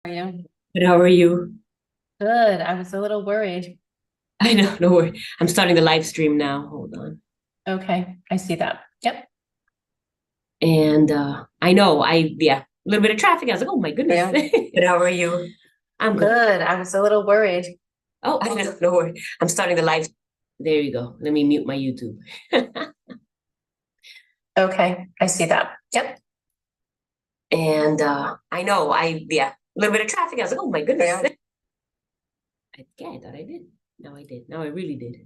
Are you? But how are you? Good. I was a little worried. I know, no worry. I'm starting the live stream now. Hold on. Okay, I see that. Yep. And I know, a little bit of traffic. I was like, oh my goodness. Yeah. But how are you? I'm good. Good. I was a little worried. Oh, I know, no worry. I'm starting the live. There you go. Let me mute my YouTube. Okay, I see that. Yep. And I know, a little bit of traffic. I was like, oh my goodness. Yeah. I thought I did. No, I did. No, I really did.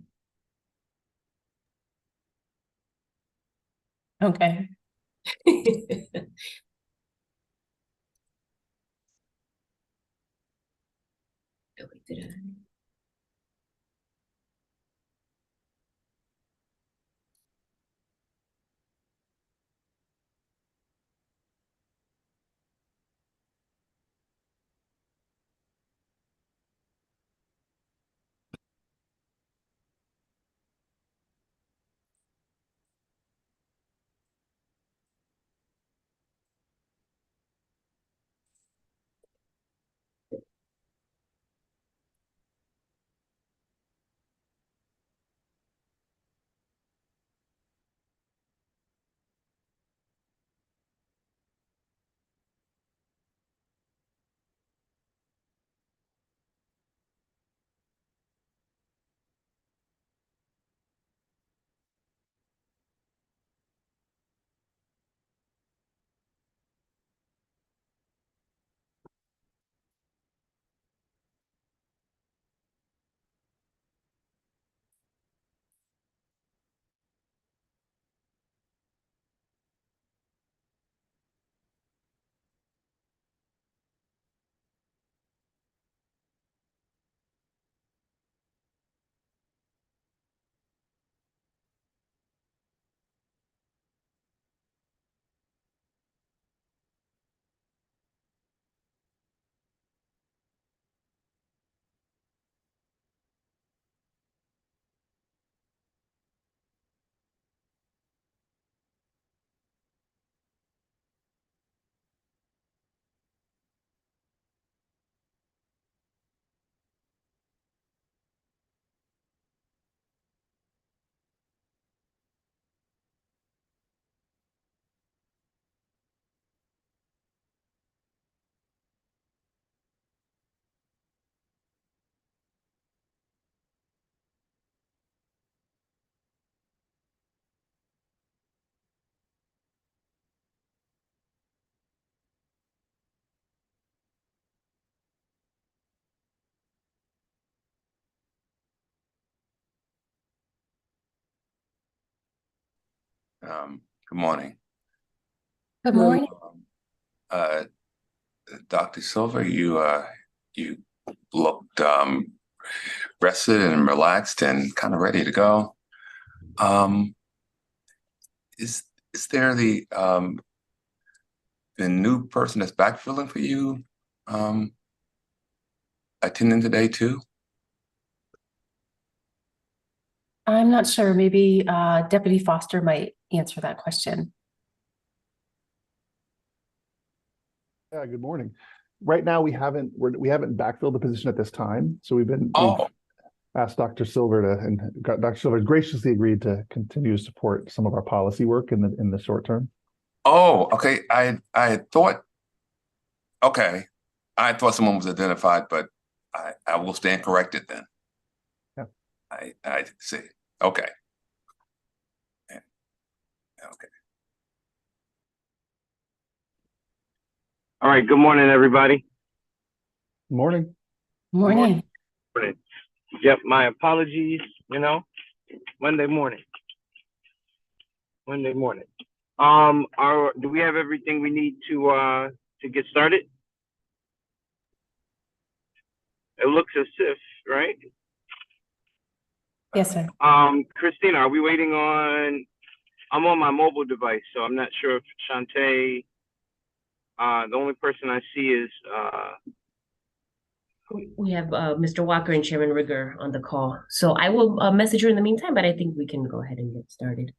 Okay. Oh, wait, did I? Good morning. Good Morning. morning. Um, uh, Dr. Silver, you looked rested and relaxed and kind of ready to go. Um, is is there the new person that's backfilling for you um, attending today too? I'm not sure. Maybe Deputy Foster might answer that question. Yeah, good morning. Right now, we haven't backfilled the position at this time, so we've Oh, asked Dr. Silver Dr. Silver has graciously agreed to continue to support some of our policy work in the short term. oh, okay. I had thought okay, I thought someone was identified, but I will stand corrected then. Yeah. I see. Okay. Yeah, okay. All right. Good morning, everybody. Morning. Good morning. Morning. Morning. Yep. My apologies. Monday morning. Monday morning. Do we have everything we need to get started? It looks as if, right? Yes, sir. Christina, are we waiting on? I'm on my mobile device, so I'm not sure if Shantae. The only person I see is We have Mr. Walker and Chairman Rigger on the call. So I will message her in the meantime, but I think we can go ahead and get started.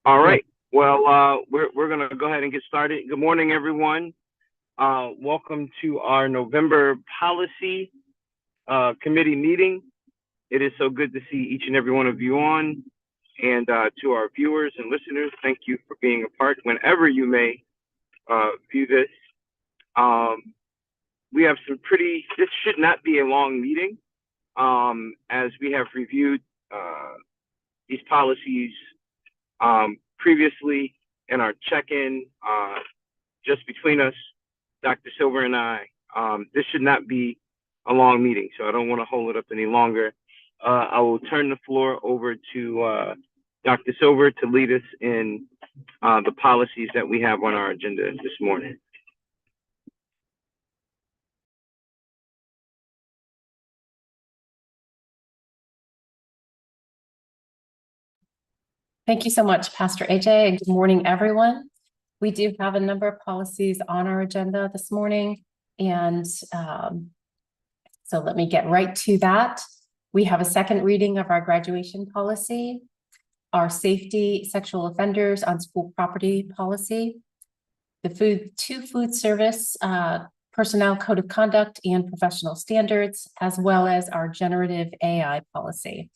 all Yeah. right. Well, we're gonna go ahead and get started. Good morning, everyone. Welcome to our November policy committee meeting. It is so good to see each and every one of you on. And to our viewers and listeners, thank you for being a part whenever you may view this. We have this should not be a long meeting, as we have reviewed these policies previously in our check-in just between us, Dr. Silver and I. This should not be a long meeting, so I don't want to hold it up any longer. I will turn the floor over to Dr. Silver to lead us in the policies that we have on our agenda this morning. Thank you so much, Pastor AJ, and good morning, everyone. We do have a number of policies on our agenda this morning, and so let me get right to that. We have a second reading of our graduation policy, our safety sexual offenders on school property policy, the food service personnel code of conduct and professional standards, as well as our generative AI policy.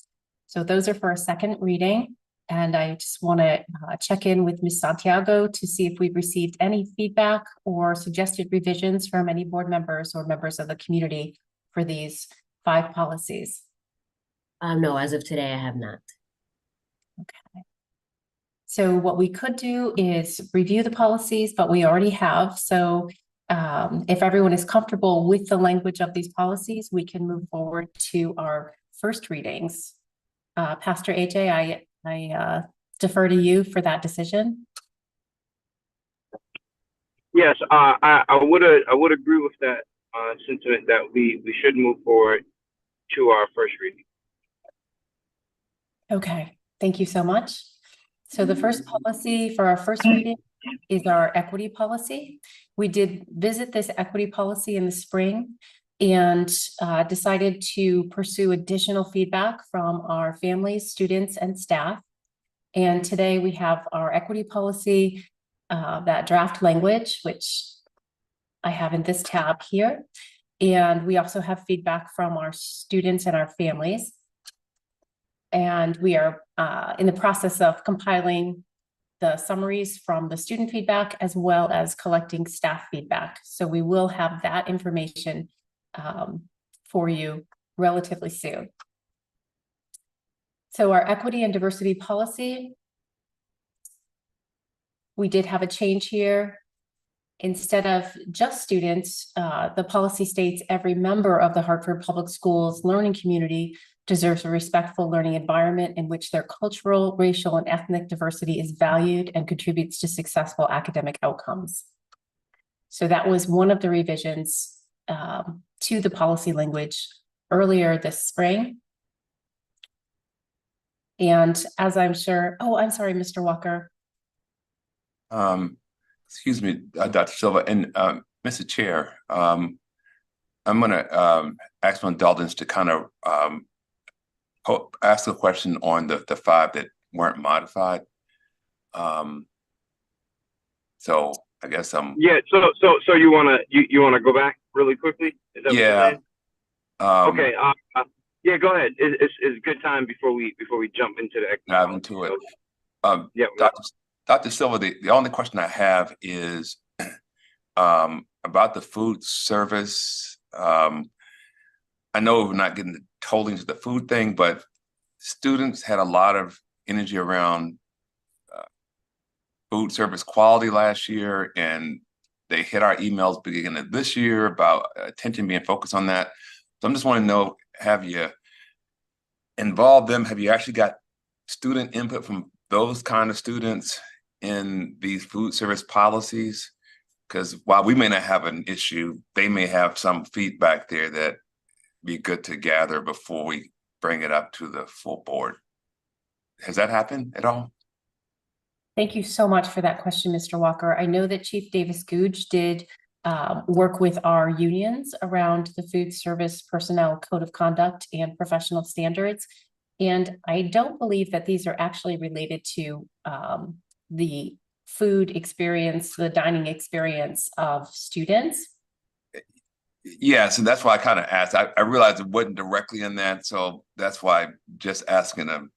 So those are for a second reading. And I just want to check in with Ms. Santiago to see if we've received any feedback or suggested revisions from any board members or members of the community for these 5 policies. No, as of today, I have not. Okay. So what we could do is review the policies, but we already have. So if everyone is comfortable with the language of these policies, we can move forward to our first readings. Pastor AJ, I defer to you for that decision. Yes, I would agree with that sentiment that we should move forward to our first reading. Okay, thank you so much. So the first policy for our first reading is our equity policy. We did visit this equity policy in the spring and decided to pursue additional feedback from our families, students, and staff. And today we have our equity policy, that draft language, which I have in this tab here. And we also have feedback from our students and our families. And we are in the process of compiling the summaries from the student feedback as well as collecting staff feedback. So we will have that information for you relatively soon. So our equity and diversity policy, we did have a change here. Instead of just students, the policy states every member of the Hartford Public Schools learning community deserves a respectful learning environment in which their cultural, racial, and ethnic diversity is valued and contributes to successful academic outcomes. So that was one of the revisions to the policy language earlier this spring. And as I'm sure, I'm sorry, Mr. Walker. Excuse me, Dr. Silva and Mr. Chair. I'm going to ask my indulgence to kind of ask a question on the 5 that weren't modified. So I guess yeah. So you wanna go back really quickly? Is that yeah. What you're saying? Okay. Yeah. Go ahead. It's a good time before we jump into the dive into it. Yeah. Dr. Silva, the only question I have is about the food service. I know we're not getting totally into the food thing, but students had a lot of energy around food service quality last year, and they hit our emails beginning of this year about attention being focused on that. So I'm just want to know, have you involved them? Have you actually got student input from those kind of students in these food service policies? Because while we may not have an issue, they may have some feedback there that be good to gather before we bring it up to the full board. Has that happened at all? Thank you so much for that question, Mr. Walker. I know that Chief Davis Googe did work with our unions around the food service personnel code of conduct and professional standards. And I don't believe that these are actually related to the food experience, the dining experience of students. Yes, and that's why I kind of asked. I realized it wasn't directly in that, so that's why just asking them.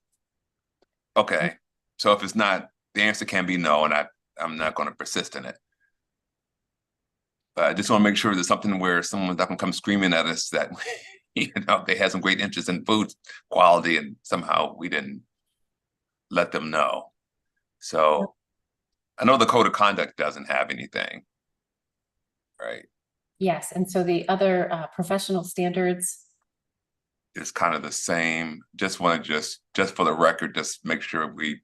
Okay, so if it's not, the answer can be no, and I'm not going to persist in it. But I just want to make sure there's something where someone's not going to come screaming at us that they had some great interest in food quality, and somehow we didn't let them know. So I know the code of conduct doesn't have anything, right? Yes, and so the other professional standards. It's kind of the same. Just want to just for the record, just make sure we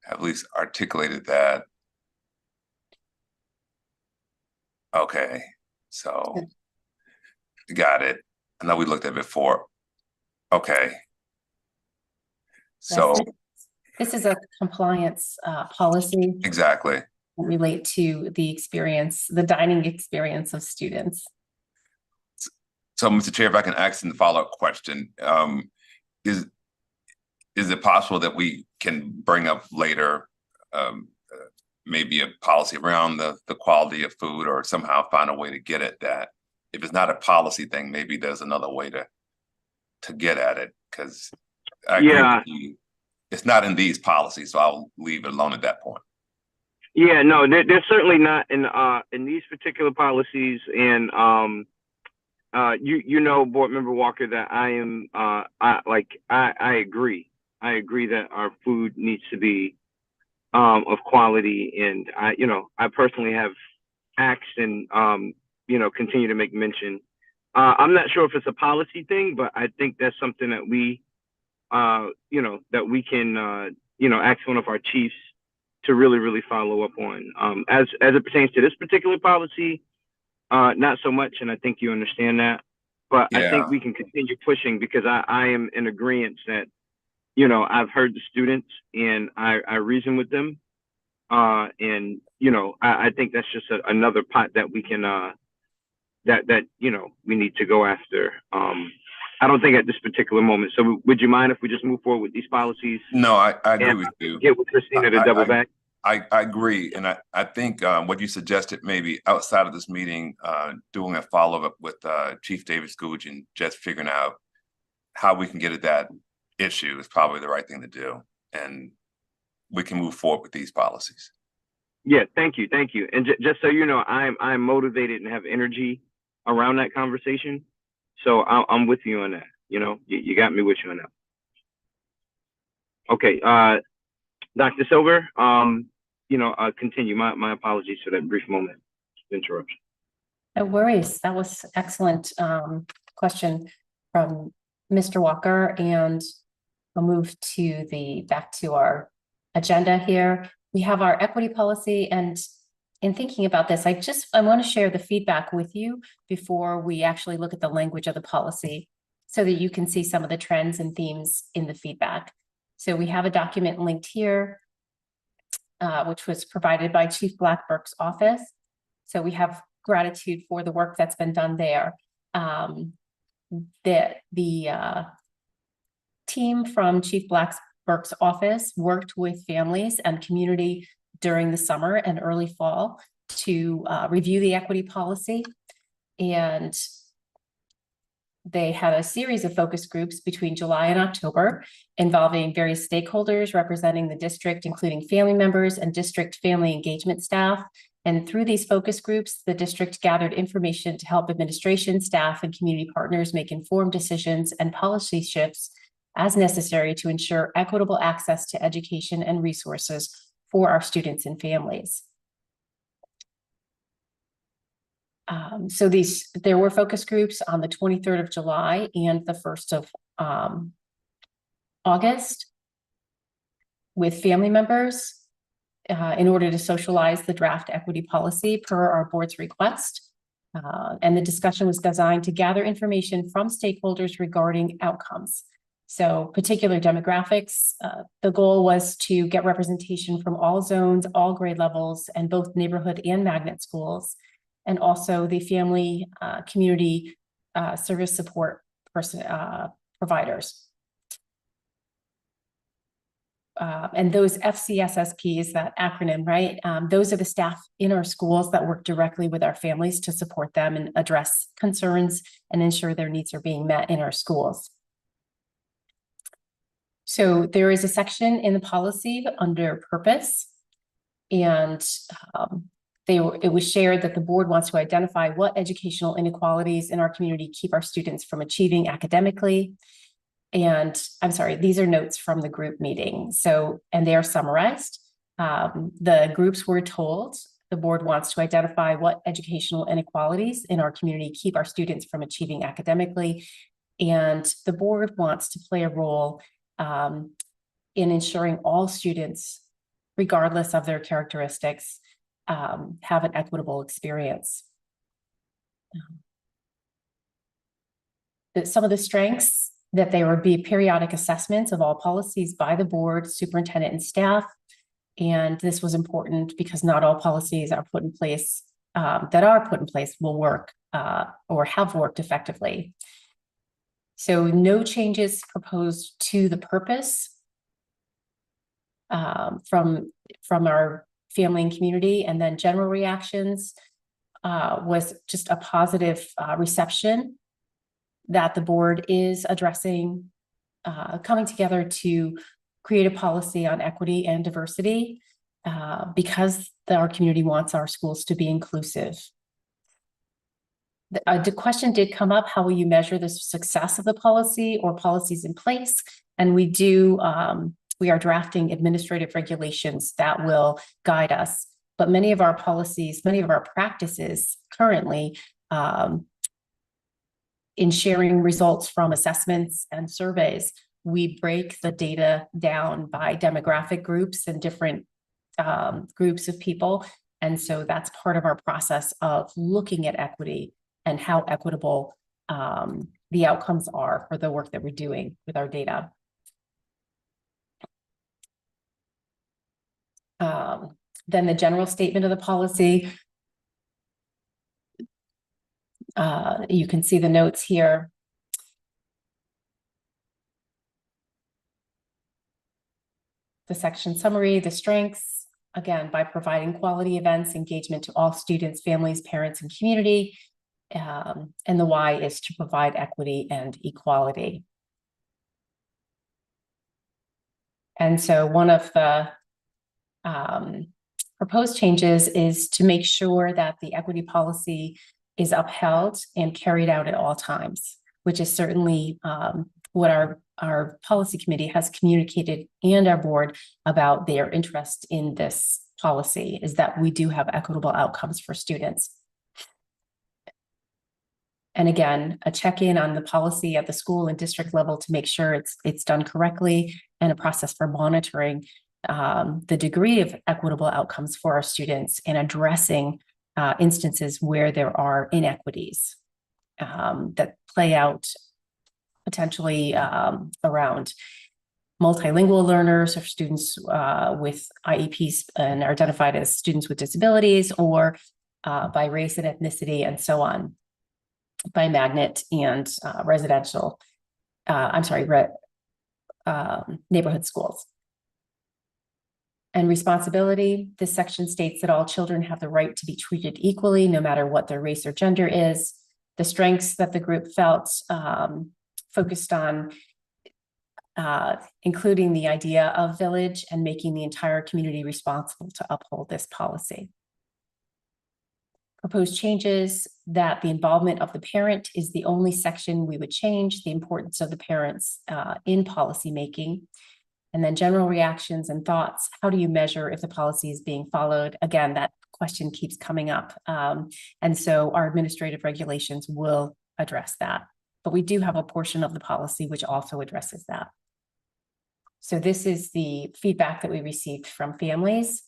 have at least articulated that. Okay, so got it. I know we looked at it before. Okay. So This is a compliance policy exactly. relate to the experience, the dining experience of students. So, Mr. Chair, if I can ask the follow-up question, is it possible that we can bring up later maybe a policy around the quality of food, or somehow find a way to get at that? If it's not a policy thing, maybe there's another way to get at it, because I agree with you. It's not in these policies, so I'll leave it alone at that point. Yeah, no, they're certainly not in these particular policies. And you know, Board Member Walker, that I am I agree. I agree that our food needs to be of quality, and I personally have asked and continue to make mention. I'm not sure if it's a policy thing, but I think that's something that we that we can ask one of our chiefs to really follow up on. As it pertains to this particular policy, not so much, and I think you understand that. But I think we can continue pushing, because I am in agreement that I've heard the students, and I reason with them, and I think that's just another pot that we can that we need to go after. I don't think at this particular moment. So would you mind if we just move forward with these policies? No, I agree with you. Get with Christina to double back. I agree. And I think what you suggested, maybe outside of this meeting, doing a follow-up with Chief David Scooge and just figuring out how we can get at that issue is probably the right thing to do. And we can move forward with these policies. Yeah, thank you. And just so you know, I'm motivated and have energy around that conversation. So I'm with you on that. You got me with you on that. Okay, Dr. Silver, continue. My apologies for that brief moment of interruption. No worries. That was excellent question from Mr. Walker, and I'll move back to our agenda here. We have our equity policy, and in thinking about this, I want to share the feedback with you before we actually look at the language of the policy, so that you can see some of the trends and themes in the feedback. So we have a document linked here, which was provided by Chief Blackburk's office. So we have gratitude for the work that's been done there. The team from Chief Blackburk's office worked with families and community during the summer and early fall to review the equity policy. And they had a series of focus groups between July and October involving various stakeholders representing the district, including family members and district family engagement staff. And through these focus groups, the district gathered information to help administration, staff, and community partners make informed decisions and policy shifts as necessary to ensure equitable access to education and resources for our students and families. So there were focus groups on the 23rd of July and the 1st of August with family members in order to socialize the draft equity policy per our board's request. And the discussion was designed to gather information from stakeholders regarding outcomes. So particular demographics, the goal was to get representation from all zones, all grade levels, and both neighborhood and magnet schools, and also the family community service support providers. and those FCSSPs, that acronym, right? Those are the staff in our schools that work directly with our families to support them and address concerns and ensure their needs are being met in our schools. So there is a section in the policy under purpose, and it was shared that the board wants to identify what educational inequalities in our community keep our students from achieving academically. And I'm sorry, these are notes from the group meeting. So, and they are summarized. The groups were told the board wants to identify what educational inequalities in our community keep our students from achieving academically. And the board wants to play a role in ensuring all students, regardless of their characteristics, have an equitable experience. Some of the strengths, that there would be periodic assessments of all policies by the board, superintendent, and staff. And this was important because not all policies are put in place will work or have worked effectively. So no changes proposed to the purpose from our family and community. And then general reactions was just a positive reception that the board is addressing, coming together to create a policy on equity and diversity because our community wants our schools to be inclusive. The question did come up, how will you measure the success of the policy or policies in place? And we are drafting administrative regulations that will guide us. But many of our policies, many of our practices currently, in sharing results from assessments and surveys, we break the data down by demographic groups and different groups of people. And so that's part of our process of looking at equity and how equitable the outcomes are for the work that we're doing with our data. Then the general statement of the policy. You can see the notes here. The section summary, the strengths, again, by providing quality events, engagement to all students, families, parents, and community. And the why is to provide equity and equality. And so one of the proposed changes is to make sure that the equity policy is upheld and carried out at all times, which is certainly what our policy committee has communicated and our board about their interest in this policy, is that we do have equitable outcomes for students. And again, a check-in on the policy at the school and district level to make sure it's done correctly, and a process for monitoring the degree of equitable outcomes for our students and addressing instances where there are inequities that play out potentially around multilingual learners or students with IEPs and are identified as students with disabilities, or by race and ethnicity and so on, by magnet and residential, neighborhood schools. And responsibility, this section states that all children have the right to be treated equally, no matter what their race or gender is. The strengths that the group felt focused on, including the idea of village and making the entire community responsible to uphold this policy. Proposed changes, that the involvement of the parent is the only section we would change, the importance of the parents in policy making. And then general reactions and thoughts. How do you measure if the policy is being followed? Again, that question keeps coming up. And so our administrative regulations will address that. But we do have a portion of the policy which also addresses that. So this is the feedback that we received from families.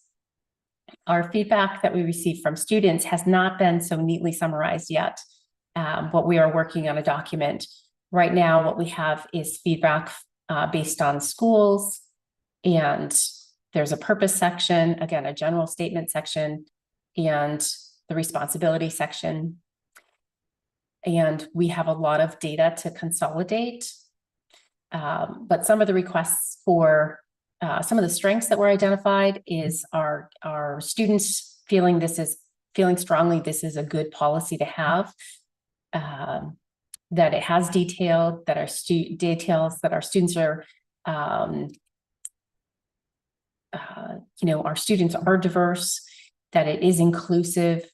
Our feedback that we received from students has not been so neatly summarized yet, but we are working on a document. Right now, what we have is feedback based on schools, and there's a purpose section, again, a general statement section, and the responsibility section. And we have a lot of data to consolidate, but some of the requests for some of the strengths that were identified is our students feeling strongly this is a good policy to have. That it has detailed, that our details that our students are, our students are diverse, that it is inclusive,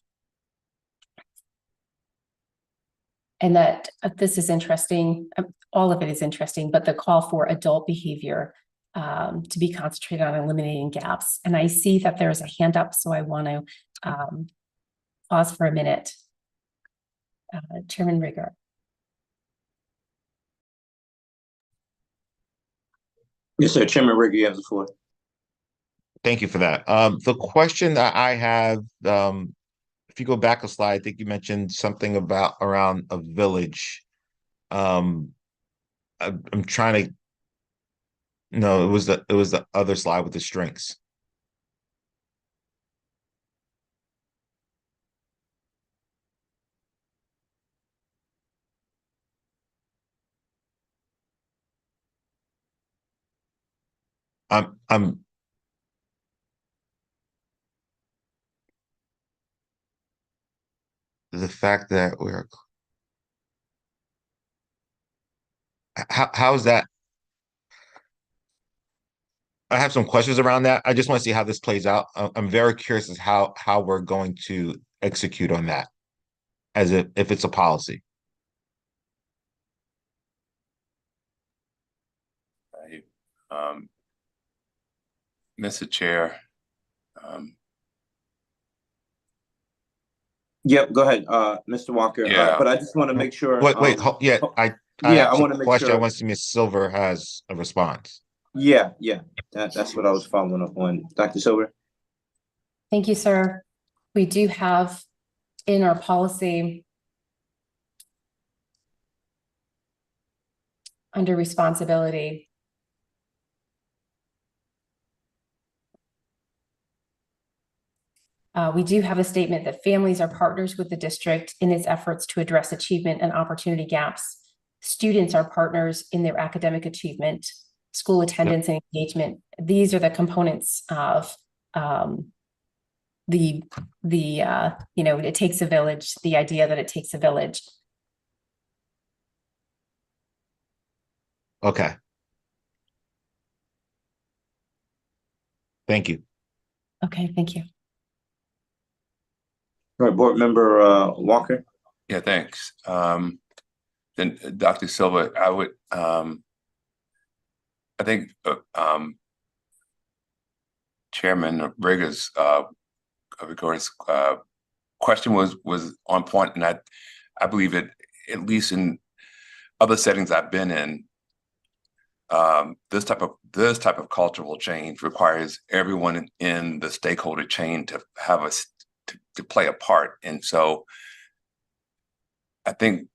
and that this is interesting. All of it is interesting, but the call for adult behavior to be concentrated on eliminating gaps. And I see that there's a hand up, so I want to pause for a minute. Chairman Rigger. Yes, sir. Chairman Rigger, you have the floor. Thank you for that. The question that I have, if you go back a slide, I think you mentioned something around a village. I'm trying to. No, it was the other slide with the strengths. I'm the fact that how's that? I have some questions around that. I just want to see how this plays out. I'm very curious as how we're going to execute on that, as if it's a policy. Mr. Chair. Yep, go ahead, Mr. Walker. Yeah. But I just want to make sure. I have want to some make question. sure. I want to see Ms. Silver has a response. Yeah. That's what I was following up on. Dr. Silver? Thank you, sir. We do have in our policy under responsibility, we do have a statement that families are partners with the district in its efforts to address achievement and opportunity gaps. Students are partners in their academic achievement, school attendance and engagement. These are the components of it takes a village, the idea that it takes a village. Okay. Thank you. Okay, thank you. All right, Board Member Walker? Yeah, thanks. Then Dr. Silva, I would, I think Chairman Rigger's question was on point, and I believe it, at least in other settings I've been in, this type of cultural change requires everyone in the stakeholder chain to have to play a part. And so I think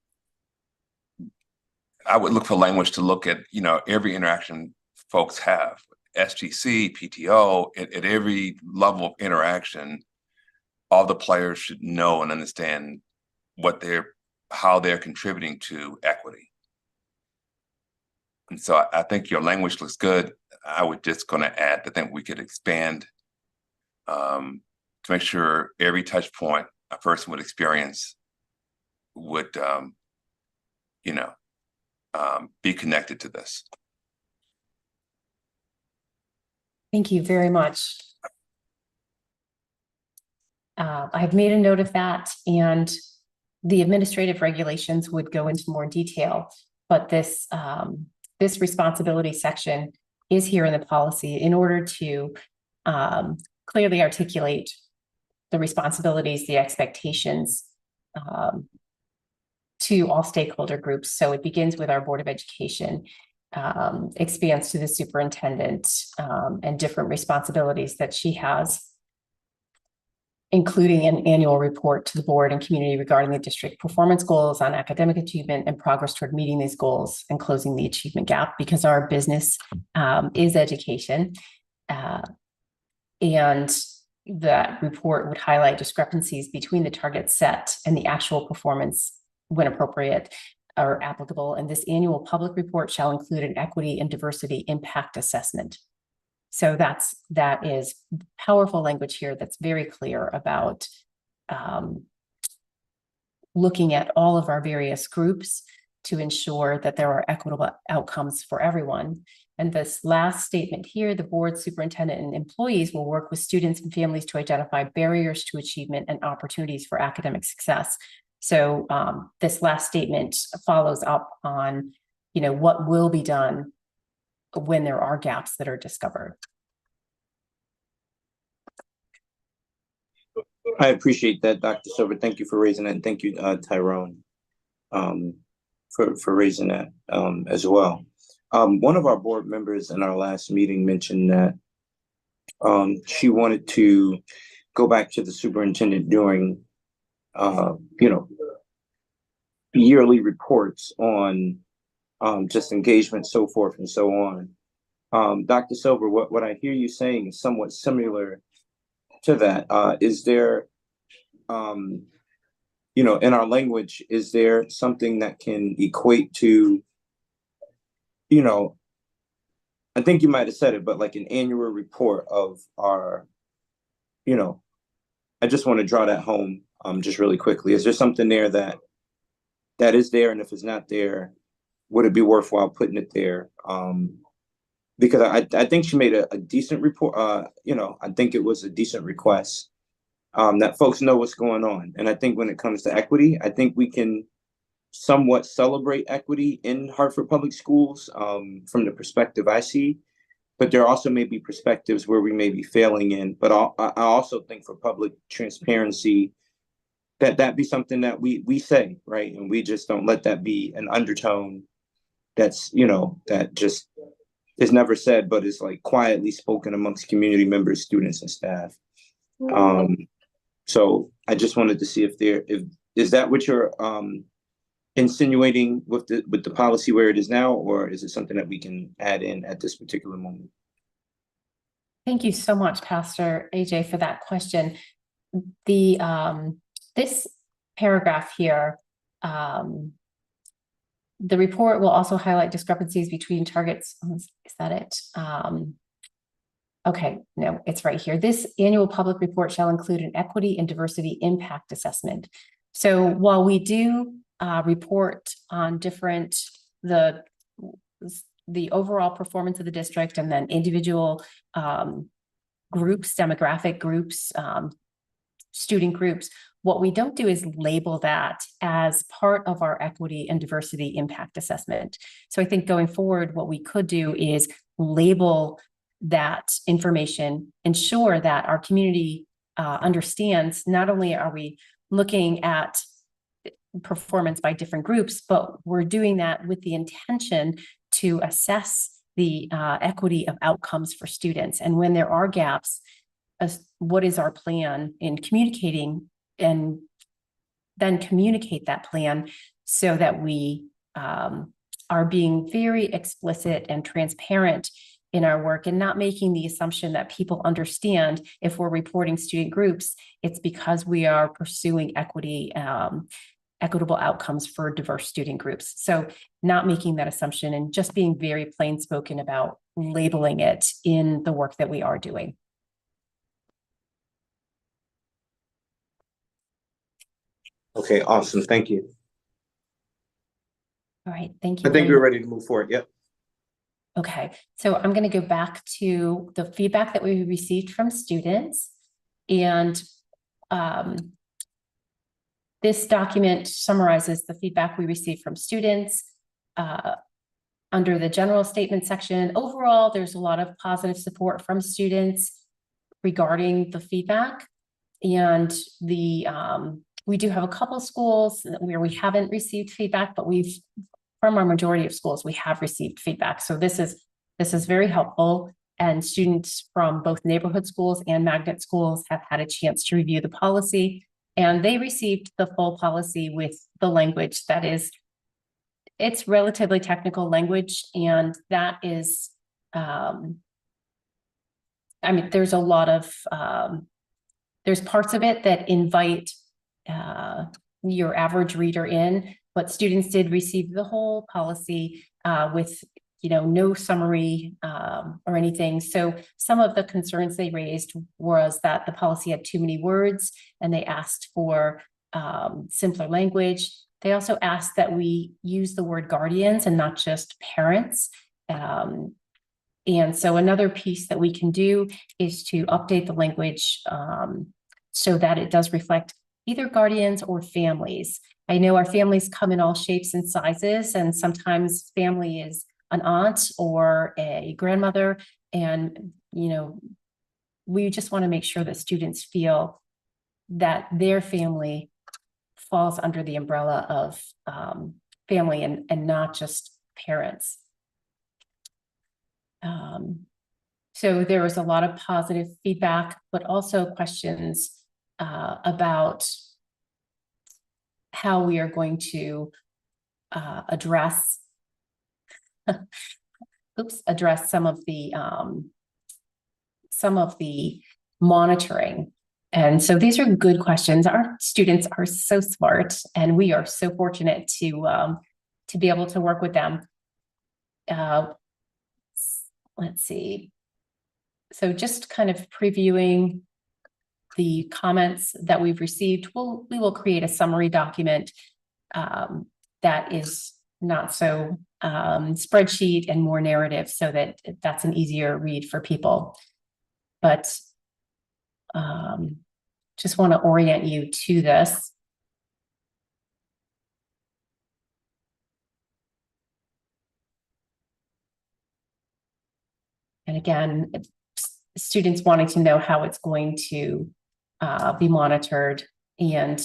I would look for language to look at, every interaction folks have, SGC, PTO, at every level of interaction, all the players should know and understand how they're contributing to equity. And so I think your language looks good. I would just going to add, I think we could expand to make sure every touch point a person would experience would, be connected to this. Thank you very much. I've made a note of that, and the administrative regulations would go into more detail, but this responsibility section is here in the policy in order to clearly articulate the responsibilities, the expectations to all stakeholder groups. So it begins with our Board of Education, expands to the superintendent, and different responsibilities that she has, including an annual report to the board and community regarding the district performance goals on academic achievement and progress toward meeting these goals and closing the achievement gap, because our business is education. And that report would highlight discrepancies between the target set and the actual performance when appropriate or applicable. And this annual public report shall include an equity and diversity impact assessment. So that is powerful language here that's very clear about looking at all of our various groups to ensure that there are equitable outcomes for everyone. And this last statement here, the board, superintendent, and employees will work with students and families to identify barriers to achievement and opportunities for academic success. So this last statement follows up on, what will be done when there are gaps that are discovered. I appreciate that, Dr. Silver. Thank you for raising that. And thank you, Tyrone, for raising that as well. One of our board members in our last meeting mentioned that she wanted to go back to the superintendent doing, yearly reports on just engagement, so forth and so on. Dr. Silver, what I hear you saying is somewhat similar to that. Is there, in our language, is there something that can equate to, I think you might have said it, but like an annual report of our, I just want to draw that home just really quickly. Is there something there that is there? And if it's not there, would it be worthwhile putting it there? Because I think she made a decent report. I think it was a decent request that folks know what's going on. And I think when it comes to equity, I think we can somewhat celebrate equity in Hartford Public Schools from the perspective I see. But there also may be perspectives where we may be failing in. But I also think for public transparency, that be something that we say, right? And we just don't let that be an undertone that's, that just is never said, but is like quietly spoken amongst community members, students, and staff. So I just wanted to see if is that what you're insinuating with the policy where it is now, or is it something that we can add in at this particular moment? Thank you so much, Pastor AJ, for that question. This paragraph here, the report will also highlight discrepancies between targets. Is that it? Okay, no, it's right here. This annual public report shall include an equity and diversity impact assessment. So while we do report on the overall performance of the district and then individual groups, demographic groups, student groups, what we don't do is label that as part of our equity and diversity impact assessment. So I think going forward, what we could do is label that information, ensure that our community understands not only are we looking at performance by different groups, but we're doing that with the intention to assess the equity of outcomes for students. And when there are gaps, what is our plan in communicating, and then communicate that plan so that we are being very explicit and transparent in our work and not making the assumption that people understand if we're reporting student groups, it's because we are pursuing equitable outcomes for diverse student groups. So not making that assumption and just being very plain spoken about labeling it in the work that we are doing. Okay, awesome. Thank you. All right, thank you. I think we're ready to move forward. Yep. Okay, so I'm going to go back to the feedback that we received from students. And this document summarizes the feedback we received from students. Under the general statement section, overall, there's a lot of positive support from students regarding the feedback. And we do have a couple schools where we haven't received feedback, but from our majority of schools, we have received feedback. So this is very helpful. And students from both neighborhood schools and magnet schools have had a chance to review the policy. And they received the full policy with the language that is, it's relatively technical language. And that is, there's a lot of, there's parts of it that invite your average reader in, but students did receive the whole policy with no summary or anything. So some of the concerns they raised was that the policy had too many words, and they asked for simpler language. They also asked that we use the word guardians and not just parents. And so another piece that we can do is to update the language so that it does reflect either guardians or families. I know our families come in all shapes and sizes, and sometimes family is an aunt or a grandmother. And, we just want to make sure that students feel that their family falls under the umbrella of family and not just parents. So there was a lot of positive feedback, but also questions about how we are going to address some of the monitoring. And so these are good questions. Our students are so smart, and we are so fortunate to be able to work with them. Let's see. So just kind of previewing the comments that we've received, we will create a summary document that is not so spreadsheet and more narrative, so that that's an easier read for people. But just want to orient you to this. And again, students wanting to know how it's going to be monitored, and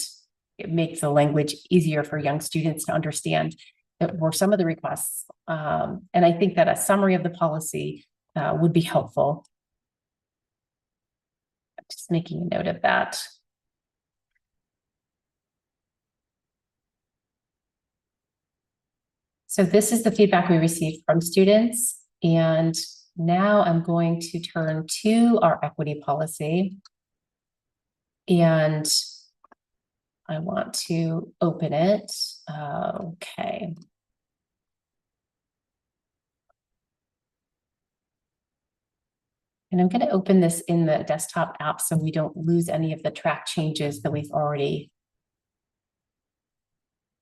it makes the language easier for young students to understand. That were some of the requests. And I think that a summary of the policy would be helpful. I'm just making a note of that. So this is the feedback we received from students. And now I'm going to turn to our equity policy. And I want to open it. Okay. And I'm going to open this in the desktop app so we don't lose any of the track changes that we've already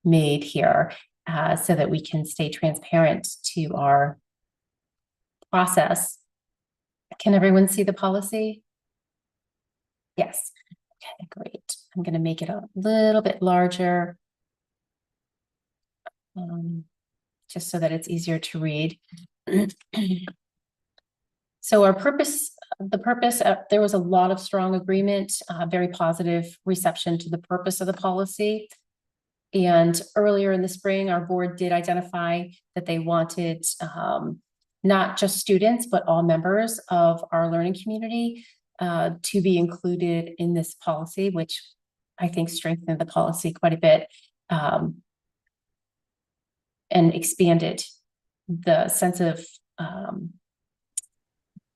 made here, so that we can stay transparent to our process. Can everyone see the policy? Yes. Okay, great. I'm going to make it a little bit larger, just so that it's easier to read. So our purpose, there was a lot of strong agreement, very positive reception to the purpose of the policy. And earlier in the spring, our board did identify that they wanted not just students, but all members of our learning community to be included in this policy, which I think strengthened the policy quite a bit and expanded the sense of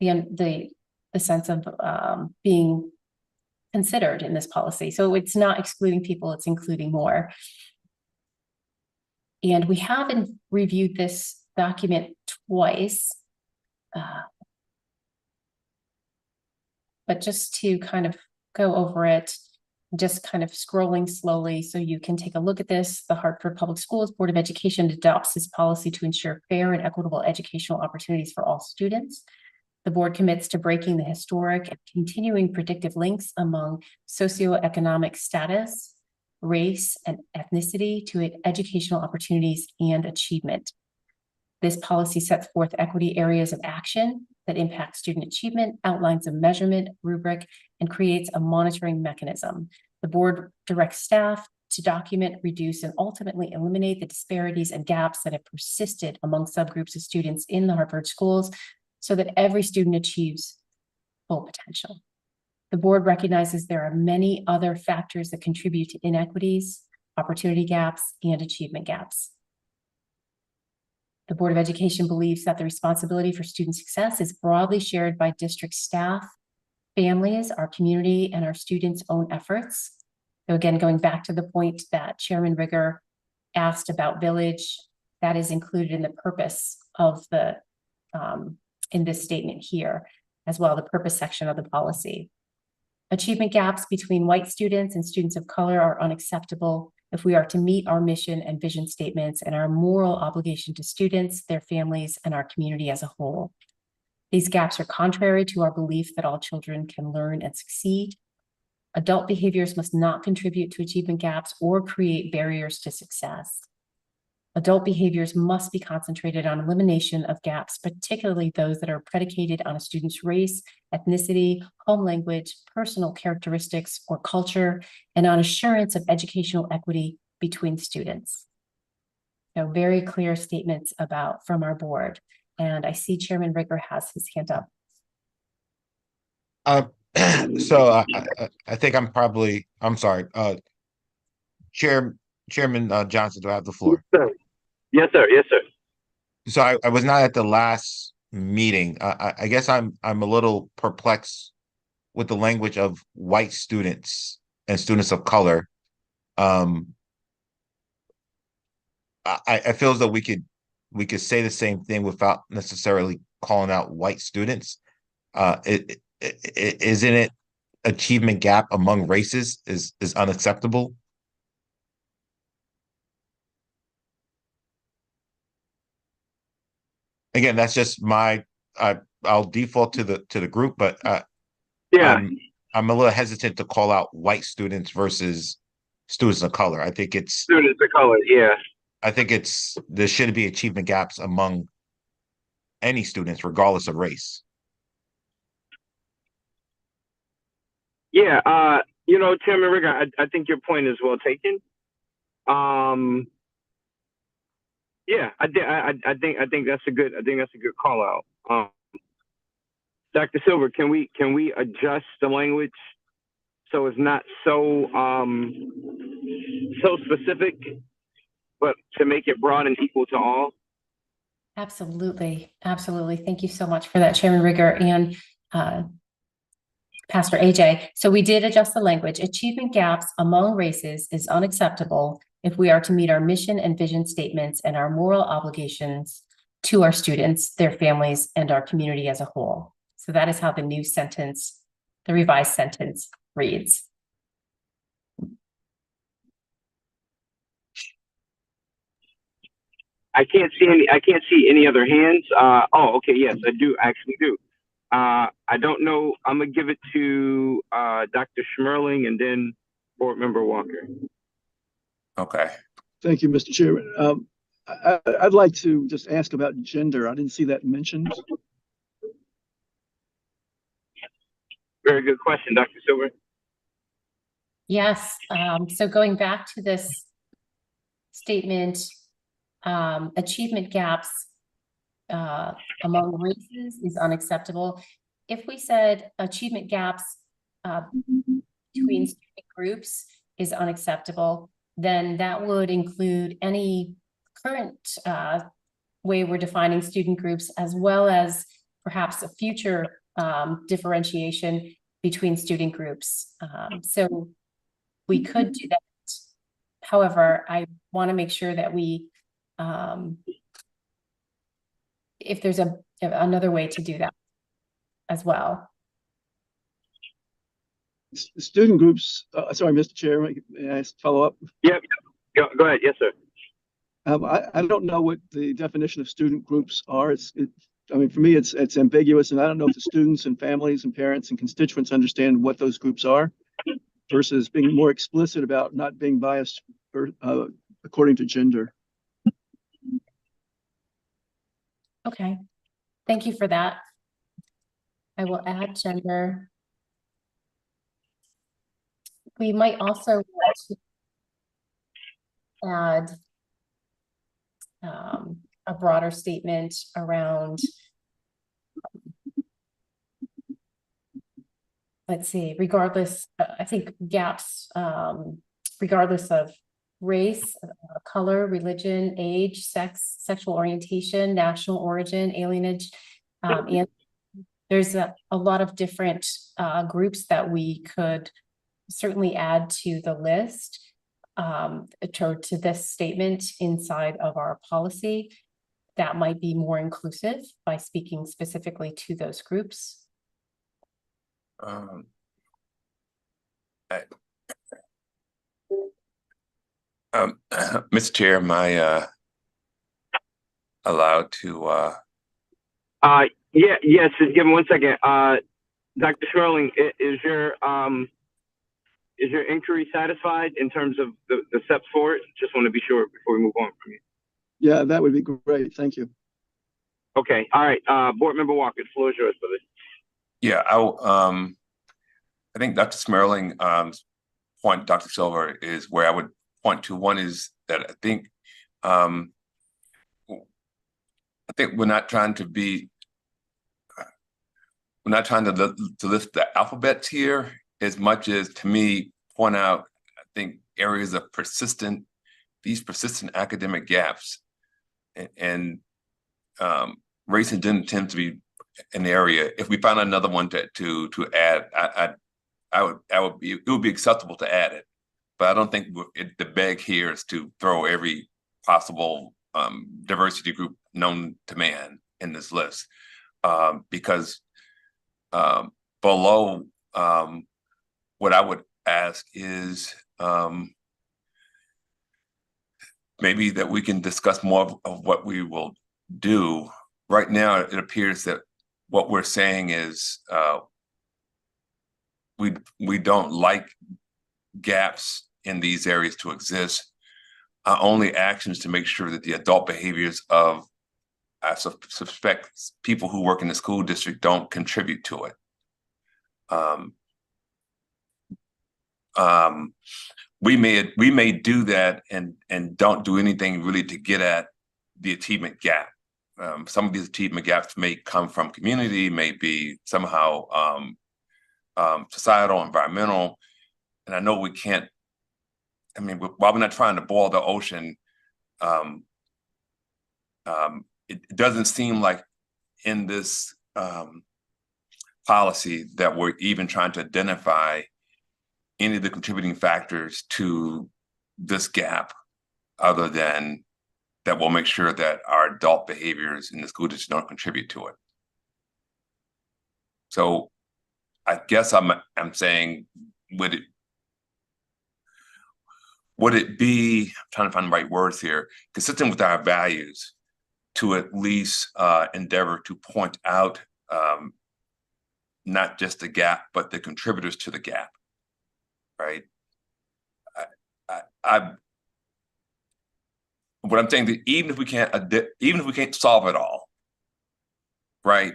the sense of being considered in this policy. So it's not excluding people, it's including more. And we haven't reviewed this document twice, but just to kind of go over it, just kind of scrolling slowly so you can take a look at this. The Hartford Public Schools Board of Education adopts this policy to ensure fair and equitable educational opportunities for all students. The board commits to breaking the historic and continuing predictive links among socioeconomic status, race, and ethnicity to educational opportunities and achievement. This policy sets forth equity areas of action that impact student achievement, outlines a measurement rubric, and creates a monitoring mechanism. The board directs staff to document, reduce, and ultimately eliminate the disparities and gaps that have persisted among subgroups of students in the Hartford schools, so that every student achieves full potential. The board recognizes there are many other factors that contribute to inequities, opportunity gaps, and achievement gaps. The Board of Education believes that the responsibility for student success is broadly shared by district staff, families, our community, and our students' own efforts. So again, going back to the point that Chairman Rigger asked about Village, that is included in the purpose of the, in this statement here, as well, the purpose section of the policy. Achievement gaps between white students and students of color are unacceptable if we are to meet our mission and vision statements and our moral obligation to students, their families, and our community as a whole. These gaps are contrary to our belief that all children can learn and succeed. Adult behaviors must not contribute to achievement gaps or create barriers to success. Adult behaviors must be concentrated on elimination of gaps, particularly those that are predicated on a student's race, ethnicity, home language, personal characteristics, or culture, and on assurance of educational equity between students. So very clear statements from our board. And I see Chairman Ricker has his hand up. So I think I'm sorry. Chairman Johnson, do I have the floor? Yes, sir. Yes, sir. So I was not at the last meeting. I guess I'm a little perplexed with the language of white students and students of color. I feel as though we could say the same thing without necessarily calling out white students. Isn't it achievement gap among races is unacceptable? Again, that's just I'll default to the group, but Yeah. I'm a little hesitant to call out white students versus students of color. I think it's Students of color. Yeah. I think there should be achievement gaps among any students, regardless of race. Yeah. Chairman Ricker, I think your point is well taken. Yeah, I think that's a good call out. Dr. Silver, can we adjust the language so it's not so specific, but to make it broad and equal to all? Absolutely. Absolutely. Thank you so much for that, Chairman Ricker and Pastor AJ. So we did adjust the language. Achievement gaps among races is unacceptable if we are to meet our mission and vision statements and our moral obligations to our students, their families, and our community as a whole. So that is how the new sentence, the revised sentence reads. I can't see any other hands. Okay, yes, I actually do. I don't know. I'm gonna give it to Dr. Schmerling and then Board Member Walker. Okay. Thank you, Mr. Chairman. I'd like to just ask about gender. I didn't see that mentioned. Very good question, Dr. Silver. Yes. So going back to this statement, achievement gaps among races is unacceptable. If we said achievement gaps between student groups is unacceptable, then that would include any current way we're defining student groups, as well as perhaps a future differentiation between student groups. So we could do that. However, I want to make sure that we, if there's another way to do that as well. Student groups, sorry, Mr. Chairman, may I follow up? Yep. Go ahead. Yes, sir. I don't know what the definition of student groups are. I mean, for me, it's ambiguous, and I don't know if the students and families and parents and constituents understand what those groups are, versus being more explicit about not being biased according to gender. Okay, thank you for that. I will add gender. We might also want to add a broader statement around, let's see, regardless, I think gaps, regardless of race, color, religion, age, sex, sexual orientation, national origin, alienage, and there's a lot of different groups that we could certainly add to the list, to this statement inside of our policy. that might be more inclusive by speaking specifically to those groups. Um, Mr. Chair, am I allowed to Yeah, yes, just give me 1 second. Dr. Schmerling, is your inquiry satisfied in terms of the steps forward? Just want to be sure before we move on from you. Yeah, that would be great. Thank you. Okay, all right. Board Member Walker, the floor is yours for this. Yeah, I think Dr. Smerling point, Dr. Silver, is where I would point to. One is that I think we're not trying to lift the alphabets here as much as, to me, point out, I think, areas of persistent academic gaps, and race and gender tend to be an area. If we find another one to add, it would be acceptable to add it, but I don't think the beg here is to throw every possible diversity group known to man in this list, because below, what I would ask is maybe that we can discuss more of what we will do. Right now, it appears that what we're saying is we don't like gaps in these areas to exist. Our only actions to make sure that the adult behaviors of, I suspect, people who work in the school district don't contribute to it. We may do that and don't do anything really to get at the achievement gap. Some of these achievement gaps may come from community, may be somehow societal, environmental, and I know we can't. I mean, while we're not trying to boil the ocean, it doesn't seem like in this policy that we're even trying to identify any of the contributing factors to this gap, other than that we'll make sure that our adult behaviors in the school district don't contribute to it. So I guess I'm saying, would it be, I'm trying to find the right words here, consistent with our values to at least endeavor to point out not just the gap, but the contributors to the gap, right? What I'm saying, that even if we can't solve it all, right?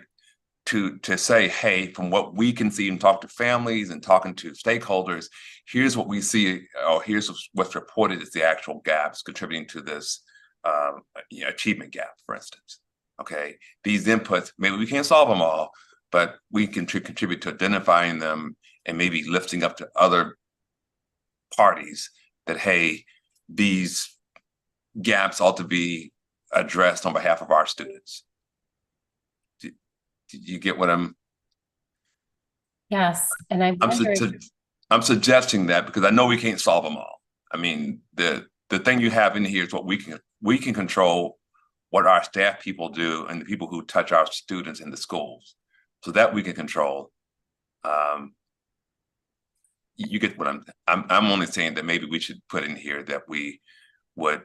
To say, hey, from what we can see and talk to families and talking to stakeholders, here's what we see, or here's what's reported as the actual gaps contributing to this achievement gap, for instance. Okay, these inputs, maybe we can't solve them all, but we can contribute to identifying them and maybe lifting up to other parties that, hey, these gaps ought to be addressed on behalf of our students. Did you get what I'm? Yes, and I'm suggesting that because I know we can't solve them all. I mean, the thing you have in here is what we can control, what our staff people do and the people who touch our students in the schools, so that we can control. You get what I'm only saying that maybe we should put in here that we would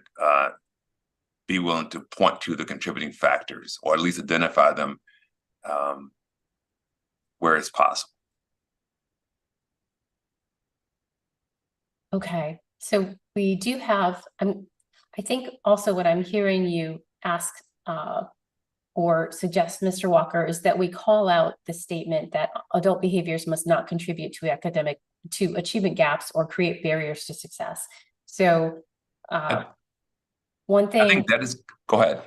be willing to point to the contributing factors, or at least identify them where it's possible. Okay, so we do have, I think also what I'm hearing you ask or suggest, Mr. Walker, is that we call out the statement that adult behaviors must not contribute to achievement gaps or create barriers to success. So one thing— I think that is, go ahead.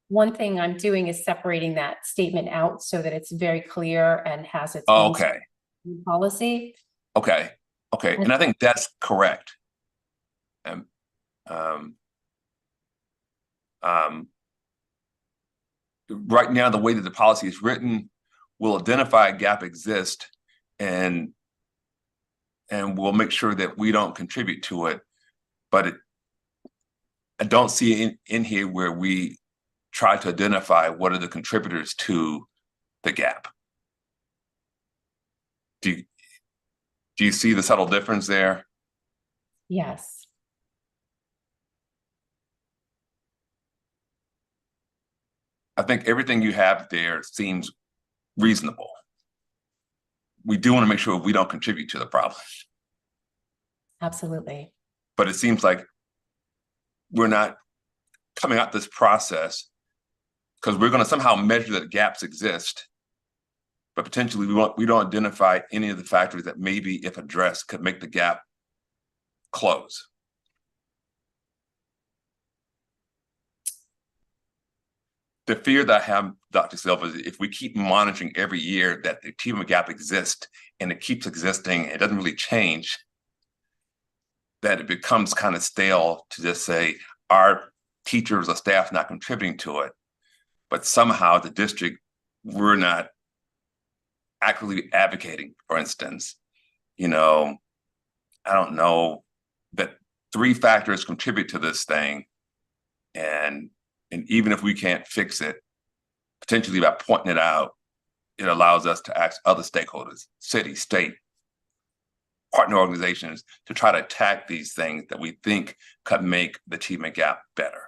One thing I'm doing is separating that statement out so that it's very clear and has its own policy. Okay. And I think that's correct. Right now, the way that the policy is written will identify a gap exists, and we'll make sure that we don't contribute to it. But I don't see in here where we try to identify what are the contributors to the gap. Do you see the subtle difference there? Yes. I think everything you have there seems reasonable. We do want to make sure we don't contribute to the problem. Absolutely. But it seems like we're not coming out this process because we're going to somehow measure that gaps exist, but potentially we don't identify any of the factors that maybe, if addressed, could make the gap close. The fear that I have, Dr. Silva, is if we keep monitoring every year that the achievement gap exists and it keeps existing, it doesn't really change, that it becomes kind of stale to just say our teachers or staff not contributing to it, but somehow the district, we're not actively advocating, for instance. You know, I don't know, that 3 factors contribute to this thing. And even if we can't fix it, potentially by pointing it out, it allows us to ask other stakeholders, city, state, partner organizations, to try to attack these things that we think could make the achievement gap better.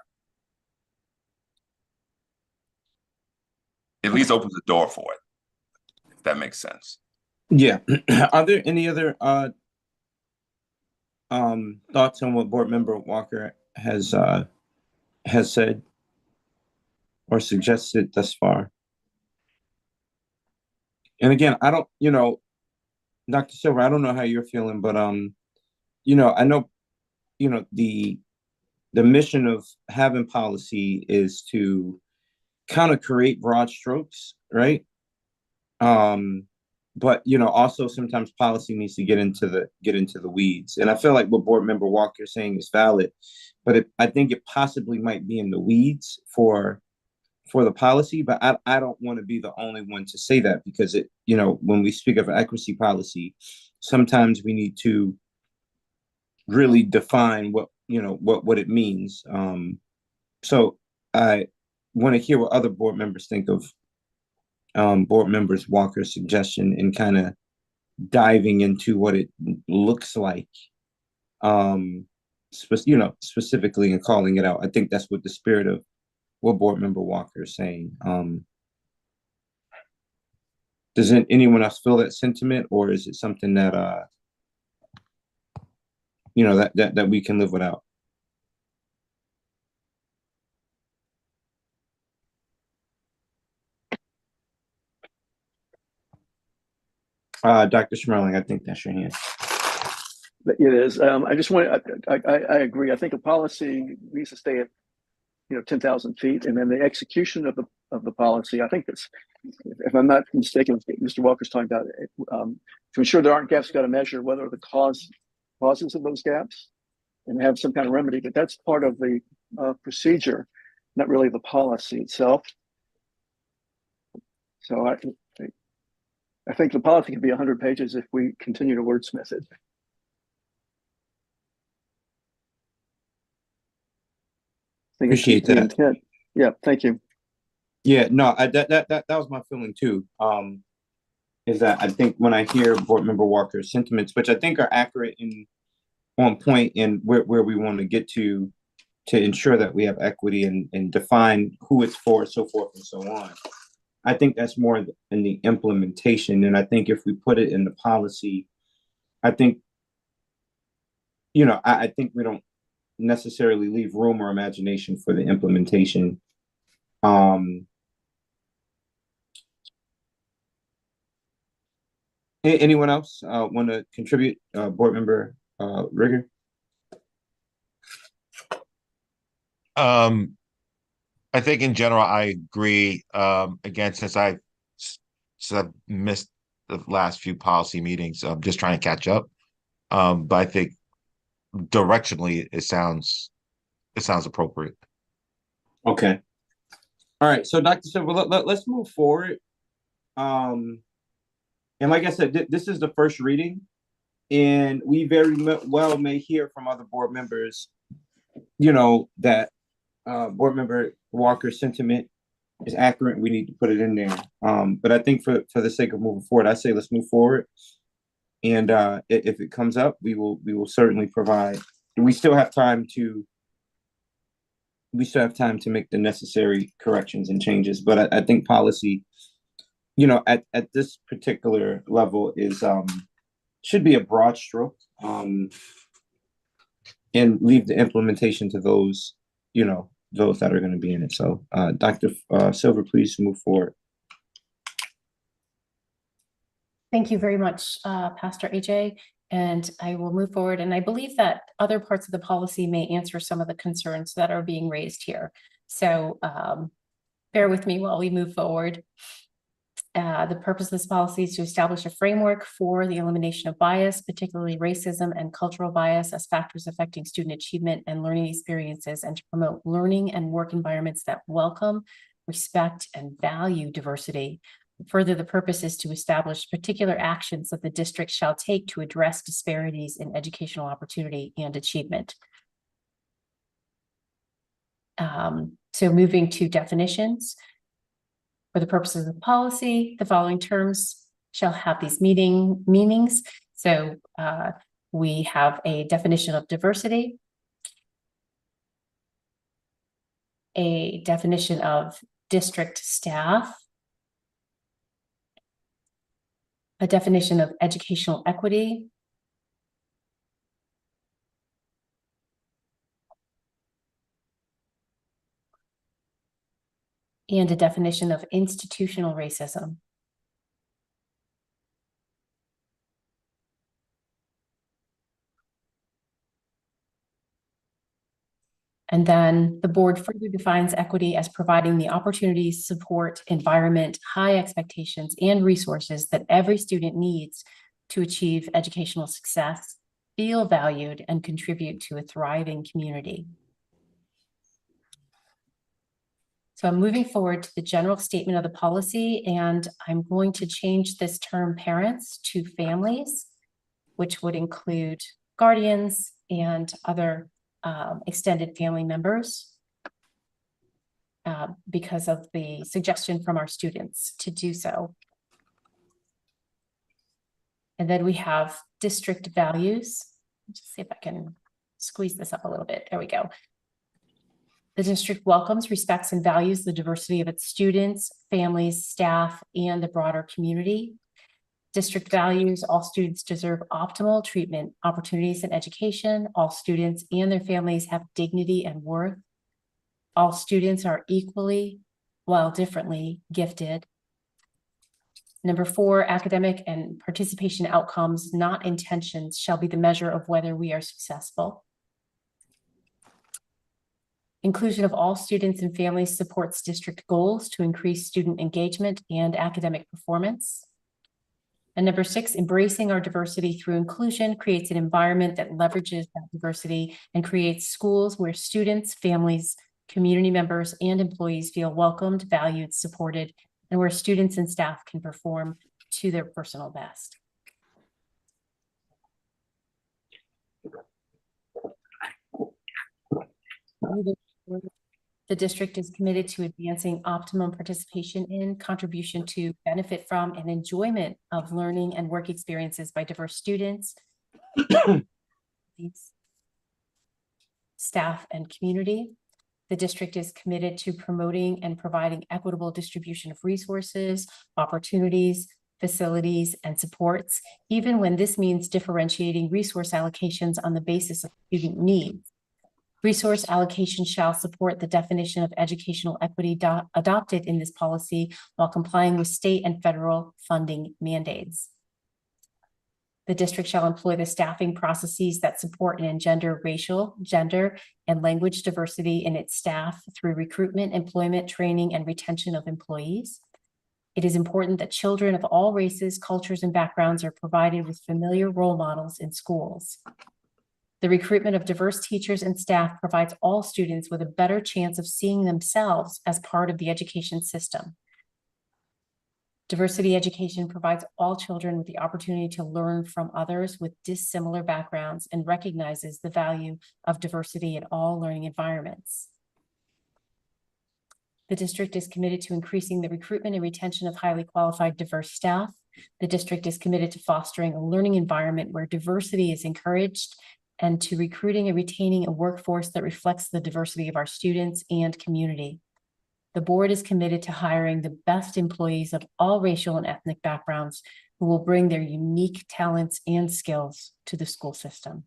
At least opens the door for it, if that makes sense. Yeah. Are there any other thoughts on what Board Member Walker has said or suggested thus far? And again, I don't, Dr. Silver, I don't know how you're feeling, but I know, the mission of having policy is to kind of create broad strokes, right? But also sometimes policy needs to get into the weeds. And I feel like what Board Member Walker is saying is valid, but I think it possibly might be in the weeds for the policy, but I don't want to be the only one to say that, because when we speak of accuracy policy, sometimes we need to really define what it means. So I want to hear what other board members think of Board Members Walker's suggestion and kind of diving into what it looks like, specifically, and calling it out. I think that's what the spirit of what Board Member Walker is saying. Doesn't anyone else feel that sentiment, or is it something that that we can live without? Dr. Schmerling, I think that's your hand. It is. I just want. I agree. I think a policy needs to stay at 10,000 feet, and then the execution of the policy. I think that's, if I'm not mistaken, Mr. Walker's talking about to ensure there aren't gaps. Got to measure whether the causes of those gaps, and have some kind of remedy. But that's part of the procedure, not really the policy itself. So I think the policy could be 100 pages if we continue to wordsmith it. Appreciate that. Intent. Yeah, thank you. Yeah, no, that was my feeling too. Is that I think when I hear Board Member Walker's sentiments, which I think are accurate and on point in where we want to get to ensure that we have equity and define who it's for, so forth and so on. I think that's more in the implementation. And I think if we put it in the policy, I think, I think we don't necessarily leave room or imagination for the implementation. Anyone else want to contribute? Board Member Rigger? I think in general, I agree. Again, since I've missed the last few policy meetings, I'm just trying to catch up. But I think directionally, it sounds appropriate. Okay. All right. So, Dr. Silver, let's move forward. And like I said, this is the first reading, and we very well may hear from other board members, that Board Member Walker's sentiment is accurate. We need to put it in there. But I think for the sake of moving forward, I say let's move forward. And if it comes up, we will certainly provide. We still have time to make the necessary corrections and changes. But I think policy, you know, at this particular level is should be a broad stroke. And leave the implementation to those, you know, those that are going to be in it. So, Dr. Silver, please move forward. Thank you very much, Pastor AJ. And I will move forward. And I believe that other parts of the policy may answer some of the concerns that are being raised here. So bear with me while we move forward. The purpose of this policy is to establish a framework for the elimination of bias, particularly racism and cultural bias, as factors affecting student achievement and learning experiences, and to promote learning and work environments that welcome, respect, and value diversity. Further, the purpose is to establish particular actions that the district shall take to address disparities in educational opportunity and achievement. So moving to definitions. For the purposes of the policy, the following terms shall have these meanings. So we have a definition of diversity, a definition of district staff, a definition of educational equity, and a definition of institutional racism. And then the board further defines equity as providing the opportunities, support, environment, high expectations, and resources that every student needs to achieve educational success, feel valued, and contribute to a thriving community. So I'm moving forward to the general statement of the policy, and I'm going to change this term parents to families, which would include guardians and other extended family members, because of the suggestion from our students to do so. And then we have district values. Let's just see if I can squeeze this up a little bit. There we go. The district welcomes, respects, and values the diversity of its students, families, staff, and the broader community. District values all students deserve optimal treatment, opportunities, and education. All students and their families have dignity and worth. All students are equally, while differently, gifted. Number 4, academic and participation outcomes, not intentions, shall be the measure of whether we are successful. Inclusion of all students and families supports district goals to increase student engagement and academic performance. And number 6, embracing our diversity through inclusion creates an environment that leverages that diversity and creates schools where students, families, community members, and employees feel welcomed, valued, supported, and where students and staff can perform to their personal best. The district is committed to advancing optimum participation in, contribution to, benefit from, and enjoyment of learning and work experiences by diverse students, staff, and community. The district is committed to promoting and providing equitable distribution of resources, opportunities, facilities, and supports, even when this means differentiating resource allocations on the basis of student needs. Resource allocation shall support the definition of educational equity adopted in this policy while complying with state and federal funding mandates. The district shall employ the staffing processes that support and engender racial, gender, and language diversity in its staff through recruitment, employment, training, and retention of employees. It is important that children of all races, cultures, and backgrounds are provided with familiar role models in schools. The recruitment of diverse teachers and staff provides all students with a better chance of seeing themselves as part of the education system. Diversity education provides all children with the opportunity to learn from others with dissimilar backgrounds and recognizes the value of diversity in all learning environments. The district is committed to increasing the recruitment and retention of highly qualified, diverse staff. The district is committed to fostering a learning environment where diversity is encouraged and to recruiting and retaining a workforce that reflects the diversity of our students and community. The board is committed to hiring the best employees of all racial and ethnic backgrounds who will bring their unique talents and skills to the school system.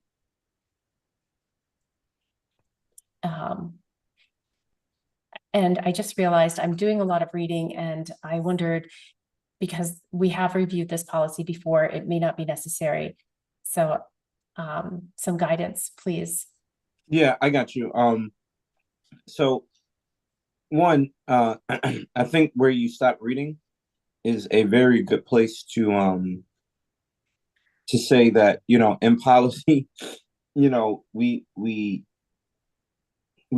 And I just realized I'm doing a lot of reading, and I wondered, because we have reviewed this policy before, it may not be necessary. So some guidance, please. Yeah, I got you. So one, I think where you stop reading is a very good place to say that, you know, in policy, you know, we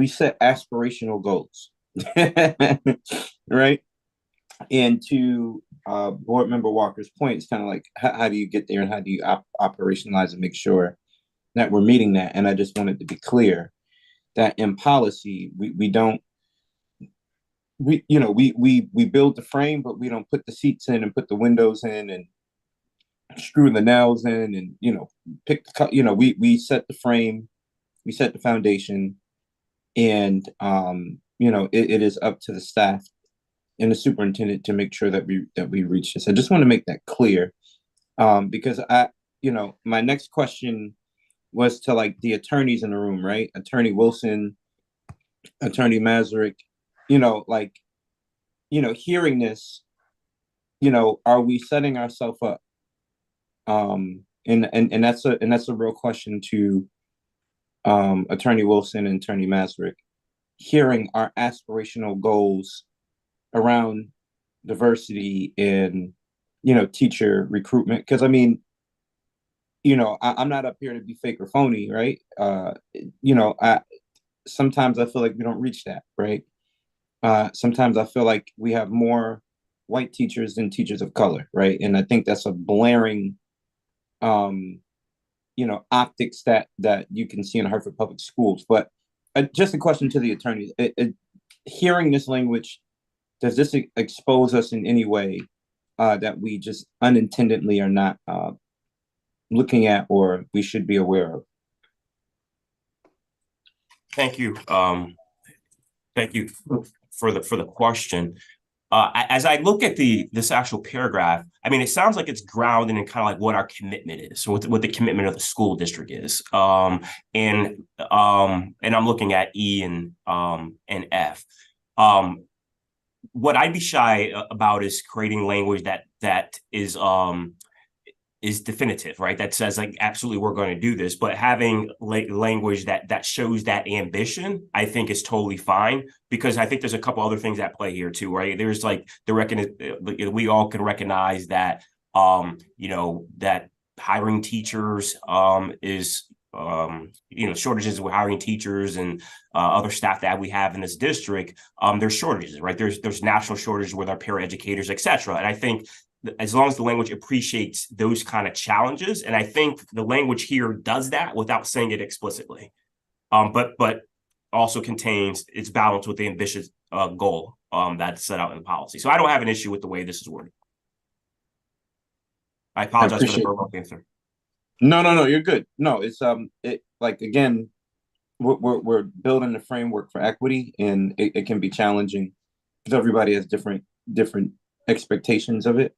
set aspirational goals, right? And to board member Walker's point, it's kind of like, how do you get there, and how do you operationalize and make sure that we're meeting that? And I just wanted to be clear that in policy, we don't, you know, we build the frame, but we don't put the seats in and put the windows in and screw the nails in and, you know, pick the, you know, we set the frame, we set the foundation, and you know, it is up to the staff and the superintendent to make sure that we reach this. I just want to make that clear, because you know, my next question was to like the attorneys in the room, right? Attorney Wilson, Attorney Mazurek, you know, like, you know, hearing this, you know, are we setting ourselves up? And that's a real question to Attorney Wilson and Attorney Mazurek, hearing our aspirational goals around diversity and, you know, teacher recruitment. Because I mean, you know, I'm not up here to be fake or phony, right? You know, sometimes I feel like we don't reach that, right? Sometimes I feel like we have more white teachers than teachers of color, right? And I think that's a blaring, you know, optics that you can see in Hartford Public Schools. But just a question to the attorneys: hearing this language, does this expose us in any way that we just unintendedly are not looking at, or we should be aware of? Thank you. Thank you for the question. As I look at this actual paragraph, I mean, it sounds like it's grounded in kind of like what our commitment is, so what the commitment of the school district is. And I'm looking at E and F. What I'd be shy about is creating language that is definitive, right? That says like, absolutely, we're going to do this. But having language that shows that ambition, I think is totally fine, because I think there's a couple other things at play here too, right? There's like we all can recognize that, you know, that hiring teachers is, you know, shortages with hiring teachers and other staff that we have in this district. There's shortages, right? There's national shortages with our paraeducators, et cetera. And I think as long as the language appreciates those kind of challenges, and I think the language here does that without saying it explicitly, but also contains, it's balanced with the ambitious goal that's set out in the policy. So I don't have an issue with the way this is worded. I apologize for the verbal answer. No, you're good. No, it's it, like, again, we're building a framework for equity, and it can be challenging because everybody has different expectations of it.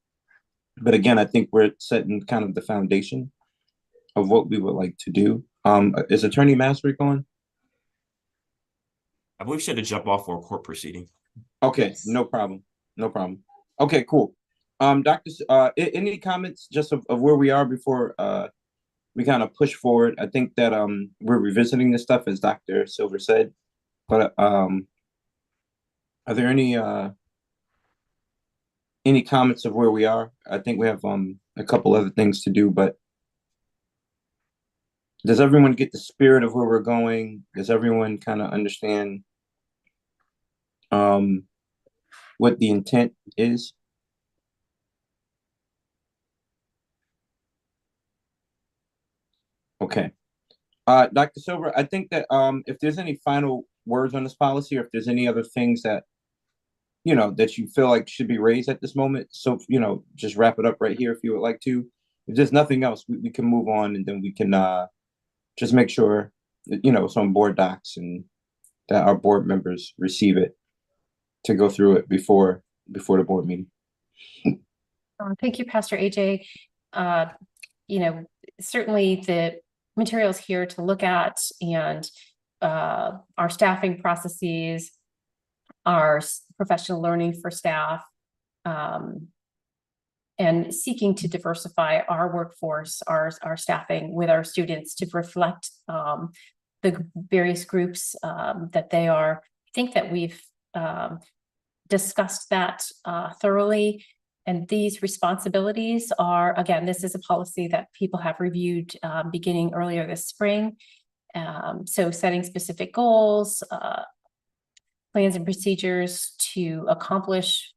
But again, I think we're setting kind of the foundation of what we would like to do. Is Attorney Mazurek on? I believe she had to jump off for a court proceeding. Okay, no problem. Okay, cool. Doctor, any comments just of where we are before we kind of push forward? I think that we're revisiting this stuff, as Dr. Silver said, but are there any comments of where we are? I think we have a couple other things to do, but does everyone get the spirit of where we're going? Does everyone kind of understand what the intent is? Okay. Dr. Silver, I think that if there's any final words on this policy, or if there's any other things that that you feel like should be raised at this moment. So, just wrap it up right here if you would like to. If there's nothing else, we can move on, and then we can just make sure that, it's on board docs and that our board members receive it to go through it before the board meeting. Thank you, Pastor AJ. Certainly the materials here to look at, and our staffing processes, our professional learning for staff, and seeking to diversify our workforce, our staffing with our students to reflect the various groups that they are. I think that we've discussed that thoroughly. And these responsibilities are, again, this is a policy that people have reviewed beginning earlier this spring. So setting specific goals, plans and procedures to accomplish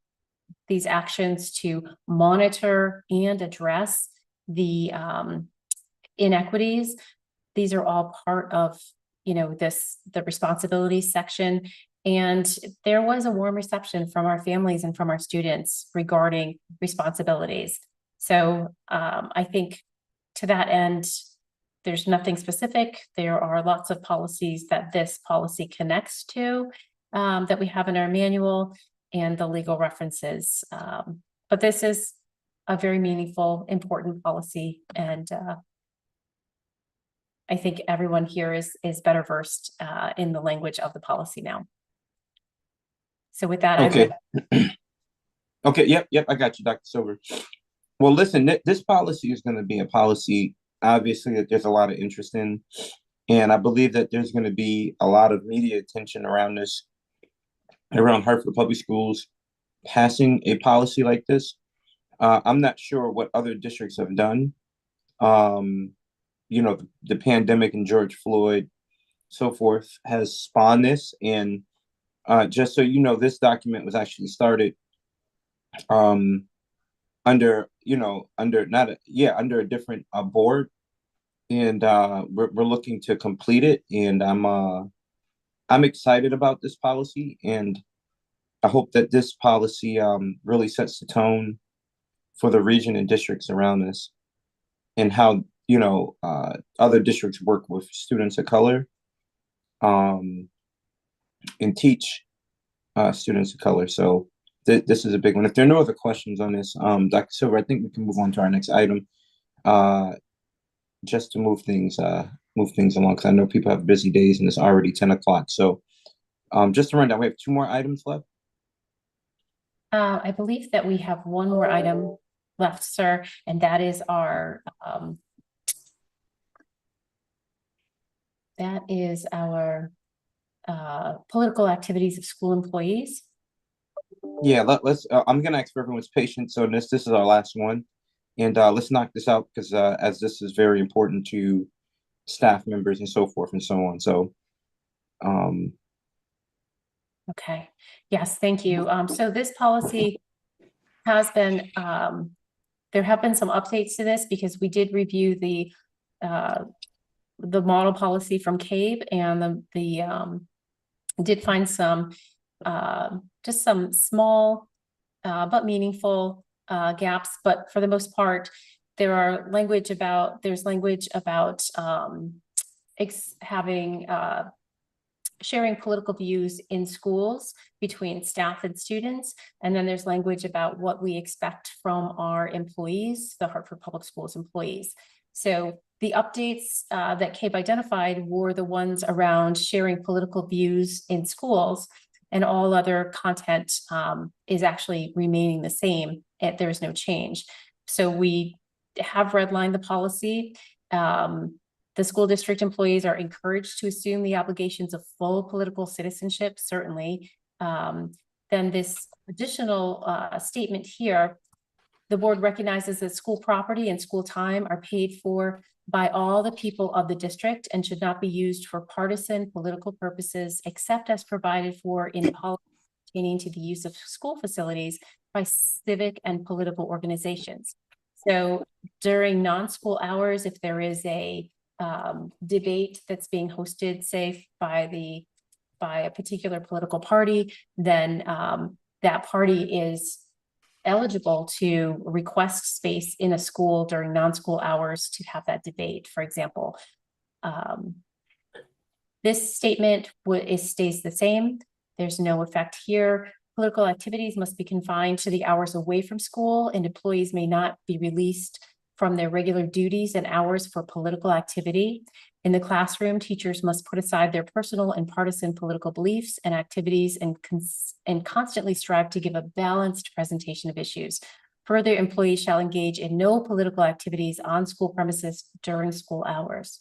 these actions, to monitor and address the inequities. These are all part of, the responsibilities section. And there was a warm reception from our families and from our students regarding responsibilities. So I think to that end, there's nothing specific. There are lots of policies that this policy connects to that we have in our manual and the legal references. But this is a very meaningful, important policy. And I think everyone here is better versed in the language of the policy now. So with that, Okay. Okay. Yep. I got you, Dr. Silver. Well, listen, this policy is going to be a policy, obviously, that there's a lot of interest in. And I believe that there's going to be a lot of media attention around this, around Hartford Public Schools passing a policy like this. I'm not sure what other districts have done. The pandemic and George Floyd, so forth, has spawned this. And just so you know, this document was actually started under a different board, and we're looking to complete it. And I'm excited about this policy, and I hope that this policy really sets the tone for the region and districts around us, and how other districts work with students of color and teach students of color. So this is a big one. If there are no other questions on this, Dr. Silver, I think we can move on to our next item, just to move things along, because I know people have busy days and it's already 10 o'clock. So just to run down, we have 2 more items left. I believe that we have one more item left, sir, and that is our political activities of school employees. Yeah, let's. I'm gonna ask for everyone's patience. So this is our last one, and let's knock this out, because as this is very important to staff members and so forth and so on. So, Okay. Yes, thank you. So this policy has been, there have been some updates to this, because we did review the model policy from CABE, and did find some just some small but meaningful gaps. But for the most part, there's language about having sharing political views in schools between staff and students. And then there's language about what we expect from our employees, the Hartford Public Schools employees. So the updates that CABE identified were the ones around sharing political views in schools, and all other content is actually remaining the same. There is no change. So we have redlined the policy. The school district employees are encouraged to assume the obligations of full political citizenship, certainly. Then this additional statement here, the board recognizes that school property and school time are paid for by all the people of the district and should not be used for partisan political purposes, except as provided for in policy pertaining to the use of school facilities by civic and political organizations. So during non-school hours, if there is a debate that's being hosted, say by a particular political party, then that party is eligible to request space in a school during non-school hours to have that debate, for example. This statement stays the same. There's no effect here. Political activities must be confined to the hours away from school, and employees may not be released from their regular duties and hours for political activity. In the classroom, teachers must put aside their personal and partisan political beliefs and activities and constantly strive to give a balanced presentation of issues. Further, employees shall engage in no political activities on school premises during school hours.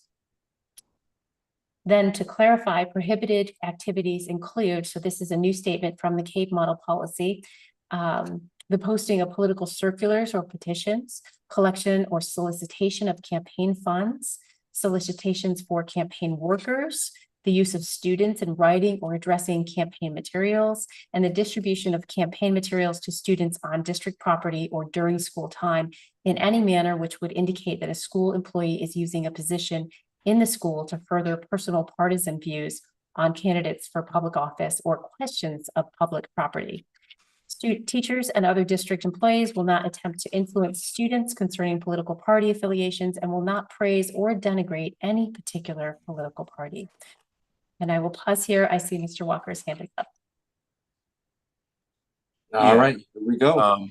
Then to clarify, prohibited activities include, so this is a new statement from the CAPE model policy, the posting of political circulars or petitions, collection or solicitation of campaign funds, solicitations for campaign workers, the use of students in writing or addressing campaign materials, and the distribution of campaign materials to students on district property or during school time in any manner which would indicate that a school employee is using a position in the school to further personal partisan views on candidates for public office or questions of public property. Teachers and other district employees will not attempt to influence students concerning political party affiliations and will not praise or denigrate any particular political party. And I will pause here. I see Mr. Walker's hand is up. All right, here we go.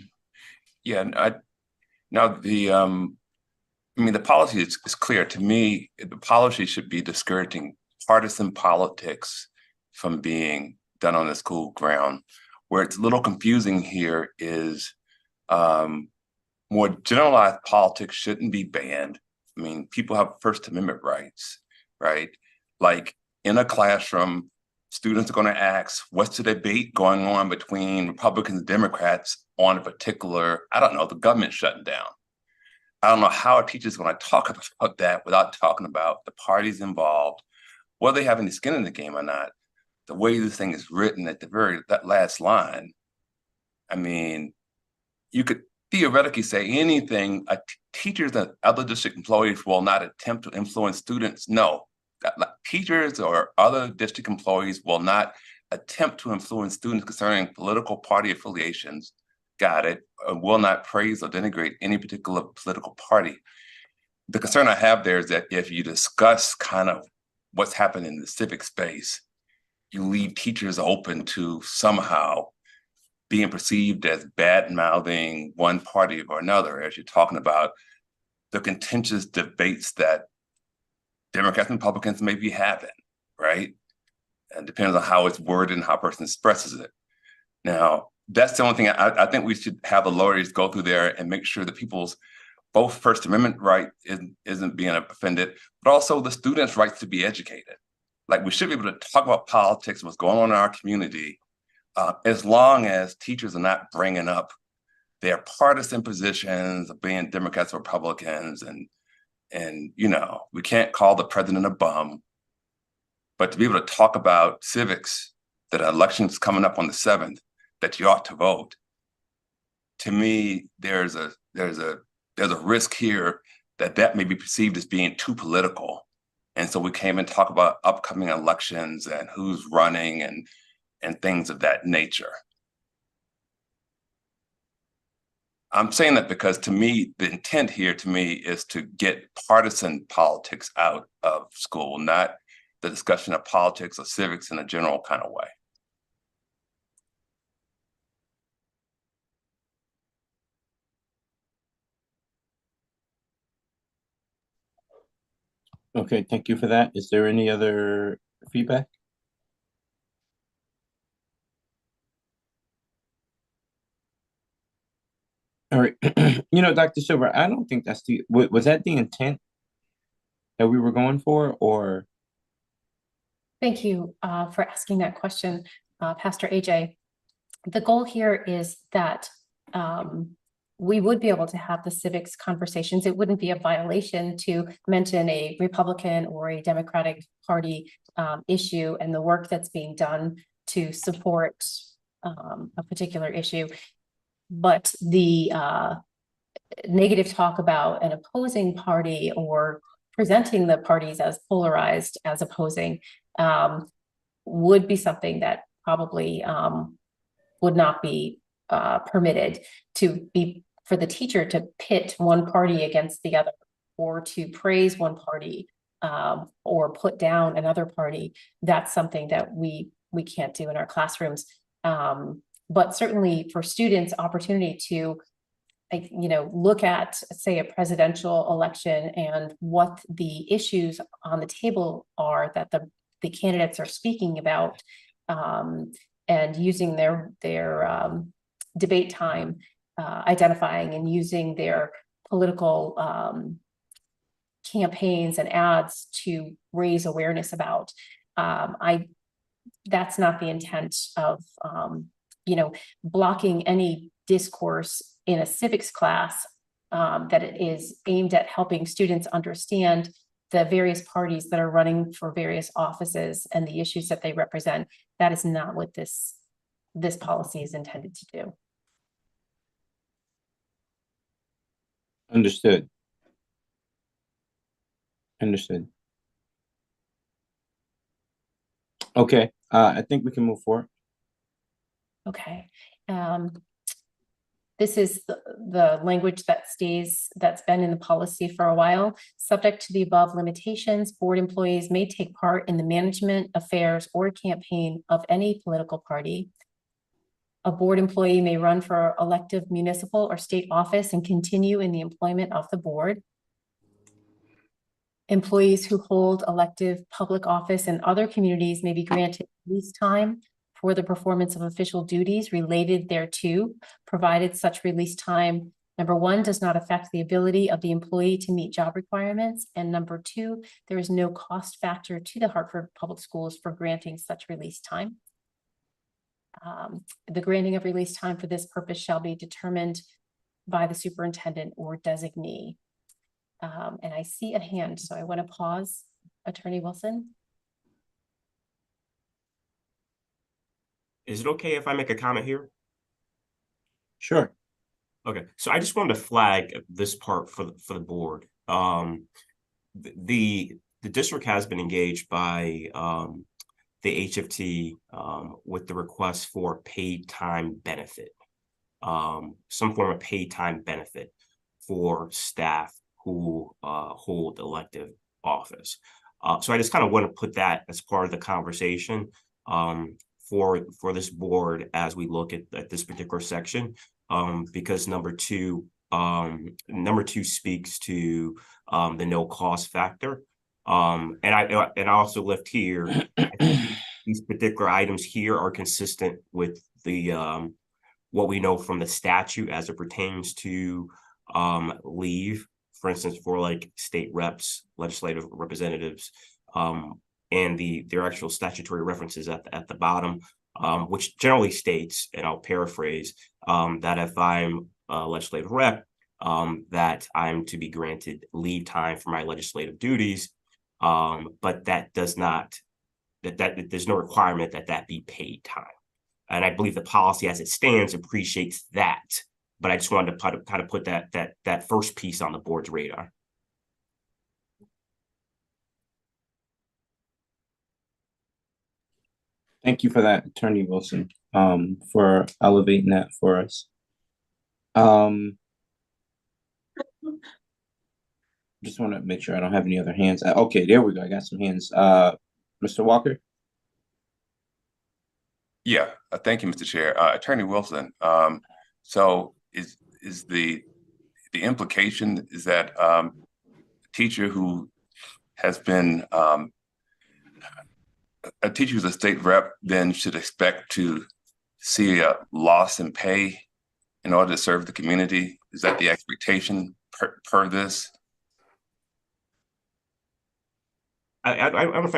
The policy is clear. To me, the policy should be discouraging partisan politics from being done on the school ground. Where it's a little confusing here is more generalized politics shouldn't be banned. I mean, people have First Amendment rights, right? Like in a classroom, students are going to ask, what's the debate going on between Republicans and Democrats on a particular, I don't know, the government shutting down. I don't know how a teacher is going to talk about that without talking about the parties involved, whether they have any skin in the game or not. The way this thing is written at that last line, I mean, you could theoretically say anything. Teachers and other district employees will not attempt to influence students. No, teachers or other district employees will not attempt to influence students concerning political party affiliations. Got it. Will not praise or denigrate any particular political party. The concern I have there is that if you discuss kind of what's happening in the civic space, you leave teachers open to somehow being perceived as bad-mouthing one party or another, as you're talking about the contentious debates that Democrats and Republicans may be having, right? And depends on how it's worded and how a person expresses it. Now, that's the only thing I think we should have the lawyers go through there and make sure that people's both First Amendment right isn't being offended, but also the students' rights to be educated. Like we should be able to talk about politics, what's going on in our community, as long as teachers are not bringing up their partisan positions of being Democrats or Republicans, and you know, we can't call the president a bum, but to be able to talk about civics, that an election's coming up on the 7th, that you ought to vote. To me, there's a risk here that may be perceived as being too political. And so we came and talk about upcoming elections and who's running and things of that nature. I'm saying that because to me, the intent here to me is to get partisan politics out of school, not the discussion of politics or civics in a general kind of way. Okay, thank you for that. Is there any other feedback? All right, Dr. Silver, I don't think that's was that the intent that we were going for, or? Thank you for asking that question, Pastor AJ. The goal here is that we would be able to have the civics conversations. It wouldn't be a violation to mention a Republican or a Democratic Party issue and the work that's being done to support a particular issue. But the negative talk about an opposing party or presenting the parties as polarized as opposing would be something that probably would not be permitted to be for the teacher to pit one party against the other, or to praise one party or put down another party. That's something that we can't do in our classrooms. But certainly for students, opportunity to look at, say, a presidential election and what the issues on the table are that the candidates are speaking about, and using their debate time, identifying and using their political campaigns and ads to raise awareness about. That's not the intent of blocking any discourse in a civics class that it is aimed at helping students understand the various parties that are running for various offices and the issues that they represent. That is not what this policy is intended to do. Understood. Understood. Okay, I think we can move forward. Okay. This is the language that's been in the policy for a while. Subject to the above limitations, board employees may take part in the management, affairs, or campaign of any political party. A board employee may run for elective municipal or state office and continue in the employment of the board. Employees who hold elective public office in other communities may be granted release time for the performance of official duties related thereto, provided such release time, number one, does not affect the ability of the employee to meet job requirements, and number two, there is no cost factor to the Hartford Public Schools for granting such release time. The granting of release time for this purpose shall be determined by the superintendent or designee. And I see a hand, so I want to pause. Attorney Wilson. Is it okay if I make a comment here? Sure. Okay, so I just wanted to flag this part for the board. The district has been engaged by the HFT with the request for paid time benefit, some form of paid time benefit for staff who hold elective office. So I just kind of want to put that as part of the conversation for this board as we look at this particular section, because number two speaks to the no cost factor. And I also left here, I think these particular items here are consistent with the what we know from the statute as it pertains to leave, for instance, for like state reps, legislative representatives, and their actual statutory references at the bottom, which generally states, and I'll paraphrase, that if I'm a legislative rep, that I'm to be granted leave time for my legislative duties, but that does not, that there's no requirement that be paid time. And I believe the policy as it stands appreciates that, but I just wanted to kind of put that first piece on the board's radar. Thank you for that, Attorney Wilson, for elevating that for us. Just want to make sure I don't have any other hands. Okay, there we go. I got some hands. Mr. Walker? Yeah, thank you, Mr. Chair. Attorney Wilson, so is the implication is that a teacher who has been a teacher who's a state rep then should expect to see a loss in pay in order to serve the community? Is that the expectation per this? I don't know if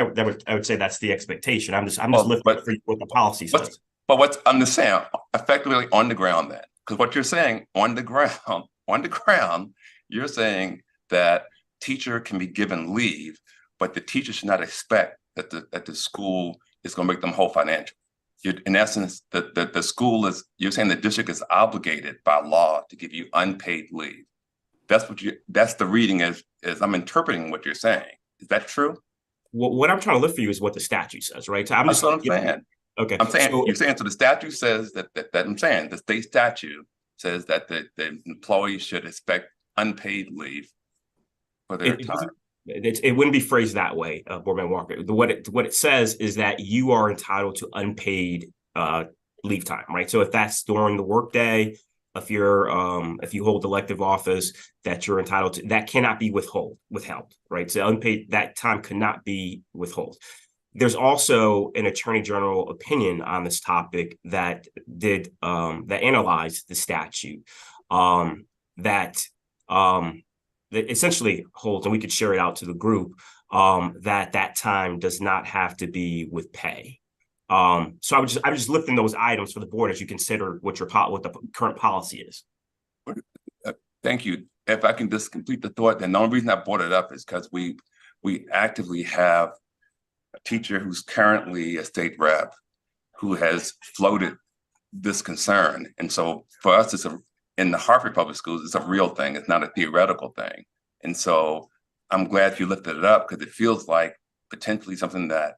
I would say that's the expectation. I'm just lifting for what the policy says. But I'm just saying, effectively on the ground then, because what you're saying on the ground, you're saying that teacher can be given leave, but the teacher should not expect that the school is going to make them whole financially. In essence, the school is, you're saying the district is obligated by law to give you unpaid leave. That's the reading as I'm interpreting what you're saying. Is that true? What I'm trying to lift for you is what the statute says, right? So I'm That's just what I'm saying. Okay. I'm saying, So- you're saying, so the statute says that I'm saying, the state statute says that the employee should expect unpaid leave for their time. It wouldn't be phrased that way, Board Member Walker. What it says is that you are entitled to unpaid leave time, right? So if that's during the workday, if you hold elective office, that you're entitled to, that cannot be withheld, right? So unpaid, that time cannot be withheld. There's also an Attorney General opinion on this topic that analyzed the statute that essentially holds, and we could share it out to the group, that time does not have to be with pay. So I was just lifting those items for the board as you consider what the current policy is. Thank you. If I can just complete the thought, then the only reason I brought it up is because we actively have a teacher who's currently a state rep who has floated this concern. And so for us, in the Hartford Public Schools, it's a real thing. It's not a theoretical thing. And so I'm glad you lifted it up because it feels like potentially something that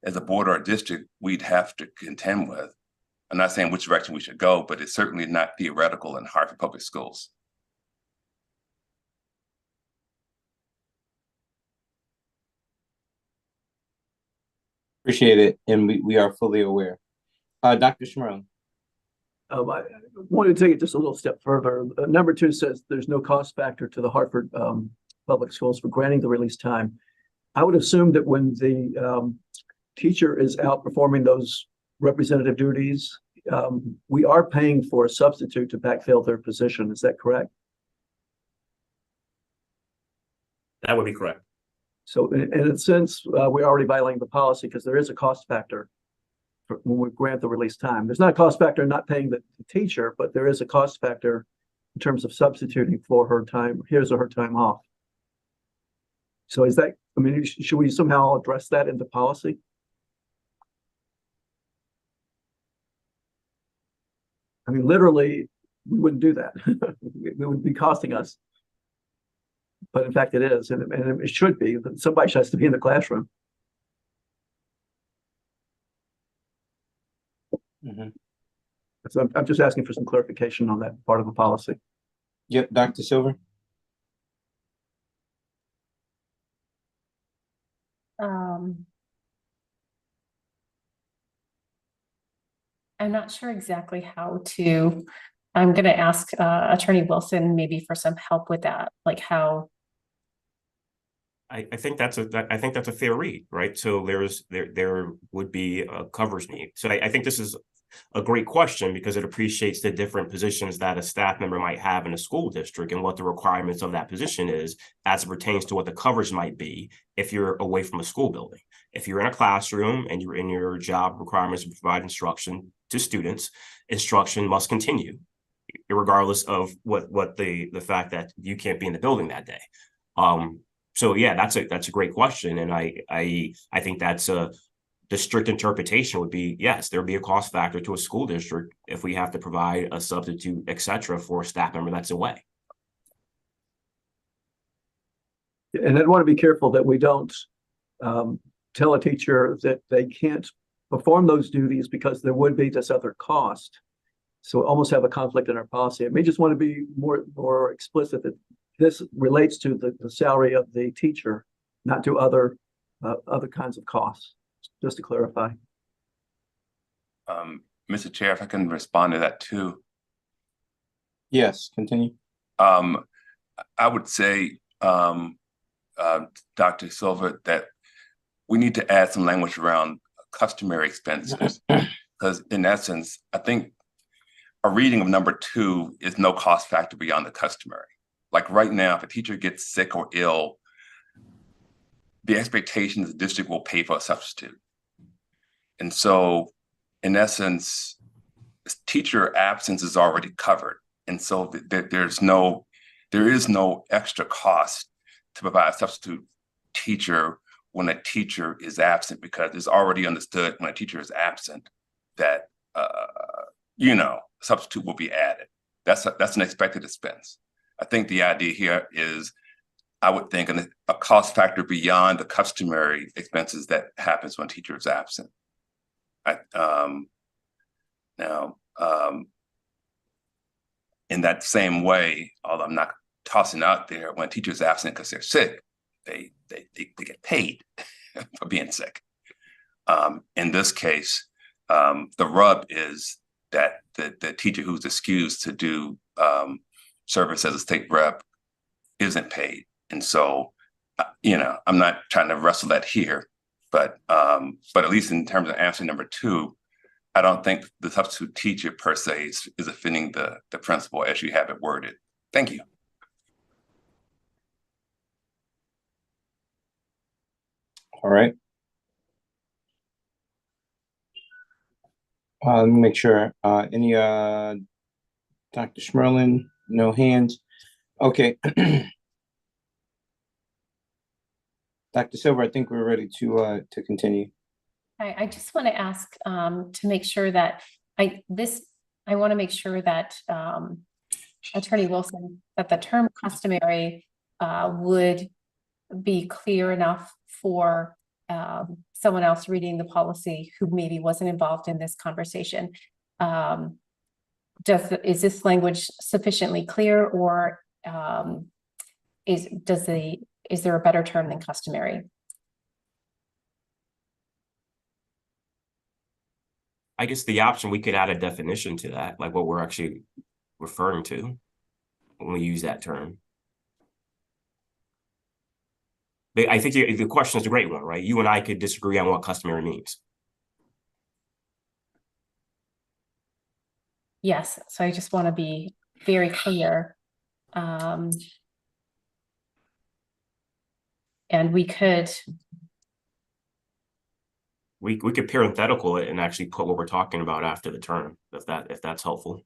as a board or a district, we'd have to contend with. I'm not saying which direction we should go, but it's certainly not theoretical in Hartford Public Schools. Appreciate it, and we are fully aware. Dr. Schmerl. I wanted to take it just a little step further. Number 2 says there's no cost factor to the Hartford Public Schools for granting the release time. I would assume that when the teacher is out performing those representative duties, we are paying for a substitute to backfill their position. Is that correct? That would be correct. So in a sense, we're already violating the policy because there is a cost factor when we grant the release time. There's not a cost factor in not paying the teacher, but there is a cost factor in terms of substituting for her time, his or her time off. So is that, I mean, should we somehow address that in the policy? I mean, literally, we wouldn't do that. It would be costing us. But in fact, it is, and it should be. Somebody has to be in the classroom. So I'm just asking for some clarification on that part of the policy. Yep, Dr. Silver. I'm not sure exactly how to. I'm going to ask Attorney Wilson maybe for some help with that, like how. I think that's a fair read, right? So there would be a coverage need. So I think this is a great question because it appreciates the different positions that a staff member might have in a school district and what the requirements of that position is as it pertains to what the coverage might be if you're away from a school building. If you're in a classroom and you're in your job requirements to provide instruction to students, instruction must continue, regardless of what the fact that you can't be in the building that day. So yeah, that's a great question, and I think that's the strict interpretation would be yes, there'd be a cost factor to a school district if we have to provide a substitute, etc., for a staff member that's away. And I'd want to be careful that we don't tell a teacher that they can't perform those duties because there would be this other cost. So almost have a conflict in our policy. I may just want to be more explicit that this relates to the salary of the teacher, not to other kinds of costs, just to clarify. Mr. Chair, if I can respond to that too. Yes, continue. I would say, Dr. Silver, that we need to add some language around customary expenses because in essence, I think a reading of number 2 is no cost factor beyond the customary. Like right now, if a teacher gets sick or ill, the expectation is the district will pay for a substitute. And so in essence, teacher absence is already covered. And so there is no extra cost to provide a substitute teacher when a teacher is absent, because it's already understood when a teacher is absent that, substitute will be added. That's an expected expense. I think the idea here is, I would think, a cost factor beyond the customary expenses that happens when a teacher is absent. Now, in that same way, although I'm not tossing out there, when a teacher is absent because they're sick, they get paid for being sick. In this case, the rub is that the teacher who's excused to do service as a state rep isn't paid. And so, I'm not trying to wrestle that here, but at least in terms of answer number 2, I don't think the substitute teacher per se is offending the principal as you have it worded. Thank you. All right. Let me make sure. Any Dr. Schmerling? No hands. Okay. Dr. Silver, I think we're ready to continue. I just want to ask to make sure that I want to make sure that Attorney Wilson, that the term customary would be clear enough for someone else reading the policy who maybe wasn't involved in this conversation. Is this language sufficiently clear, or is there a better term than customary? I guess the option, we could add a definition to that, like what we're actually referring to when we use that term. But I think the question is a great one, right? You and I could disagree on what customary means. Yes, so I just want to be very clear. And we could parenthetical it and actually put what we're talking about after the term, if that's helpful.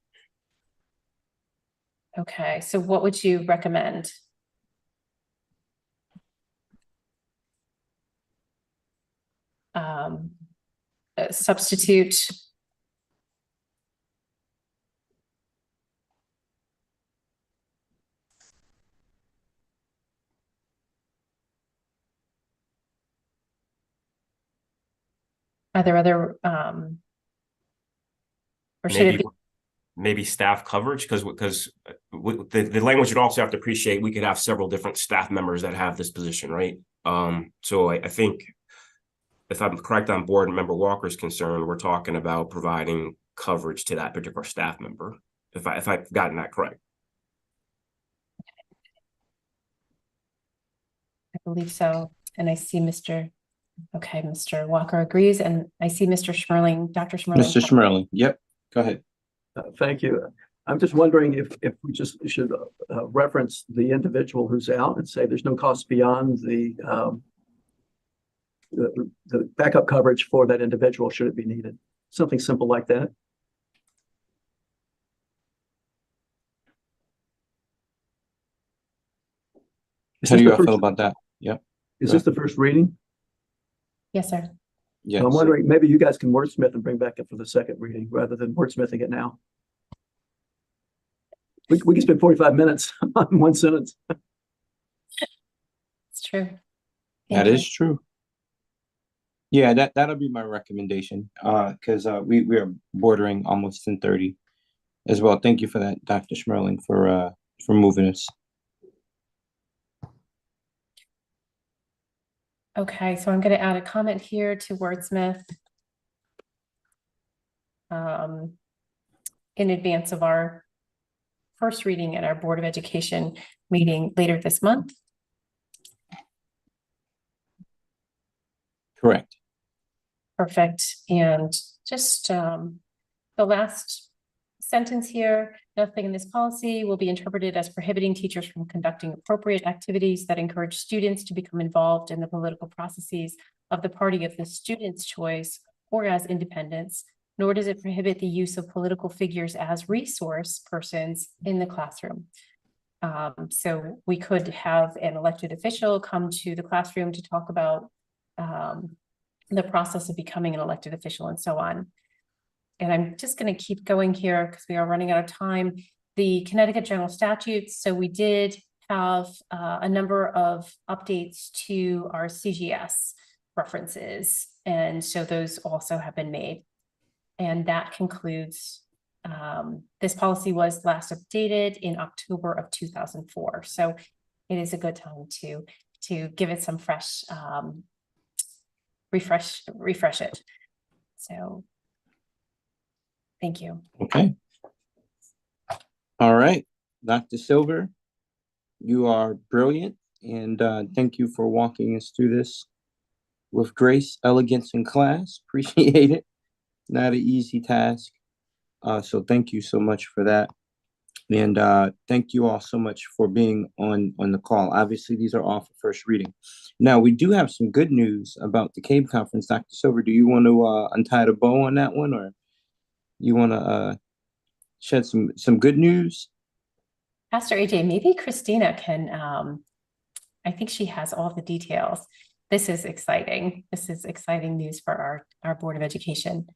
Okay, so what would you recommend? Substitute are there other or should it be maybe staff coverage, because the language would also have to appreciate we could have several different staff members that have this position, right? So I think if I'm correct on board and Member Walker's concerned, we're talking about providing coverage to that particular staff member, if I've gotten that correct. I believe so. And I see Mr. Walker agrees, and I see Mr. Schmerling, Dr. Schmerling. Mr. Schmerling, yep, go ahead. Thank you. I'm just wondering if we just should reference the individual who's out and say there's no cost beyond the backup coverage for that individual should it be needed. Something simple like that. How do you all feel about that? Yep. Is this the first reading? Yes, sir. Yes. I'm wondering, maybe you guys can wordsmith and bring back up for the second reading rather than wordsmithing it now. We can spend 45 minutes on one sentence. It's true. That is true. Yeah, that'll be my recommendation, because we are bordering almost 10:30 as well. Thank you for that, Dr. Schmerling, for moving us. Okay, so I'm going to add a comment here to wordsmith in advance of our first reading at our Board of Education meeting later this month. Correct. Perfect. And just the last sentence here, nothing in this policy will be interpreted as prohibiting teachers from conducting appropriate activities that encourage students to become involved in the political processes of the party of the student's choice or as independents, nor does it prohibit the use of political figures as resource persons in the classroom. So we could have an elected official come to the classroom to talk about the process of becoming an elected official and so on. And I'm just going to keep going here because we are running out of time. The Connecticut General Statutes. So we did have a number of updates to our CGS references. And so those also have been made. And that concludes, this policy was last updated in October of 2004. So it is a good time to give it some fresh, refresh it. So thank you. Okay. All right, Dr. Silver, you are brilliant, and thank you for walking us through this with grace, elegance, and class. Appreciate it. Not an easy task. So thank you so much for that. And thank you all so much for being on the call. Obviously, these are all for first reading. Now, we do have some good news about the CABE conference. Dr. Silver, do you want to untie the bow on that one, or you want to shed some good news? Pastor AJ, maybe Christina can, I think she has all the details. This is exciting. This is exciting news for our Board of Education.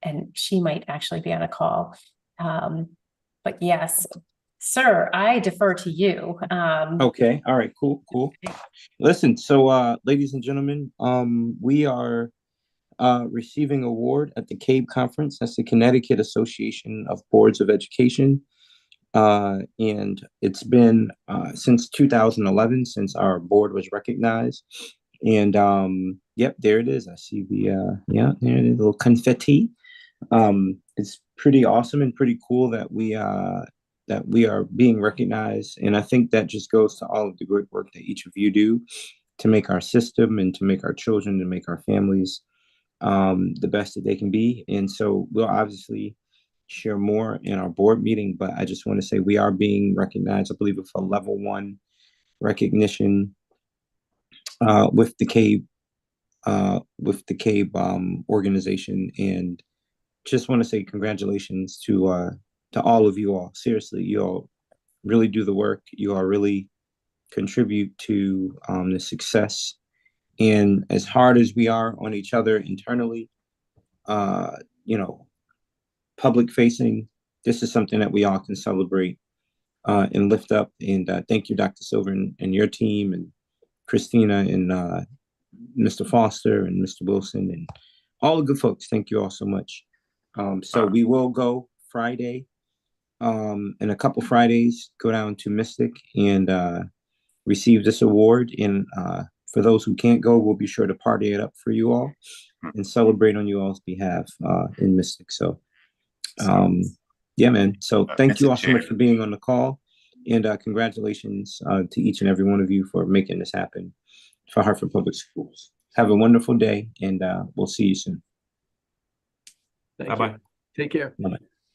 And she might actually be on a call. But yes, sir, I defer to you. Okay. All right. Cool. Listen, so ladies and gentlemen, we are receiving an award at the CABE conference. That's the Connecticut Association of Boards of Education. And it's been since 2011 since our board was recognized. And yep, there it is. I see the yeah, there it is, a little confetti. It's pretty awesome and pretty cool that we are being recognized. And I think that just goes to all of the great work that each of you do to make our system and to make our children, to make our families the best that they can be. And so we'll obviously share more in our board meeting, but I just want to say we are being recognized, I believe, with a level 1 recognition with the CABE organization. And just want to say congratulations to all of you all. Seriously, you all really do the work. You all really contribute to the success. And as hard as we are on each other internally, public facing, this is something that we all can celebrate and lift up. And thank you, Dr. Silver, and your team, and Christina, and Mr. Foster, and Mr. Wilson, and all the good folks. Thank you all so much. So we will go Friday, in a couple Fridays, go down to Mystic and receive this award. And for those who can't go, we'll be sure to party it up for you all and celebrate on you all's behalf in Mystic. So yeah, man. So thank you all so much for being on the call, and congratulations to each and every one of you for making this happen for Hartford Public Schools. Have a wonderful day, and we'll see you soon. Thank you. Take care. Bye-bye.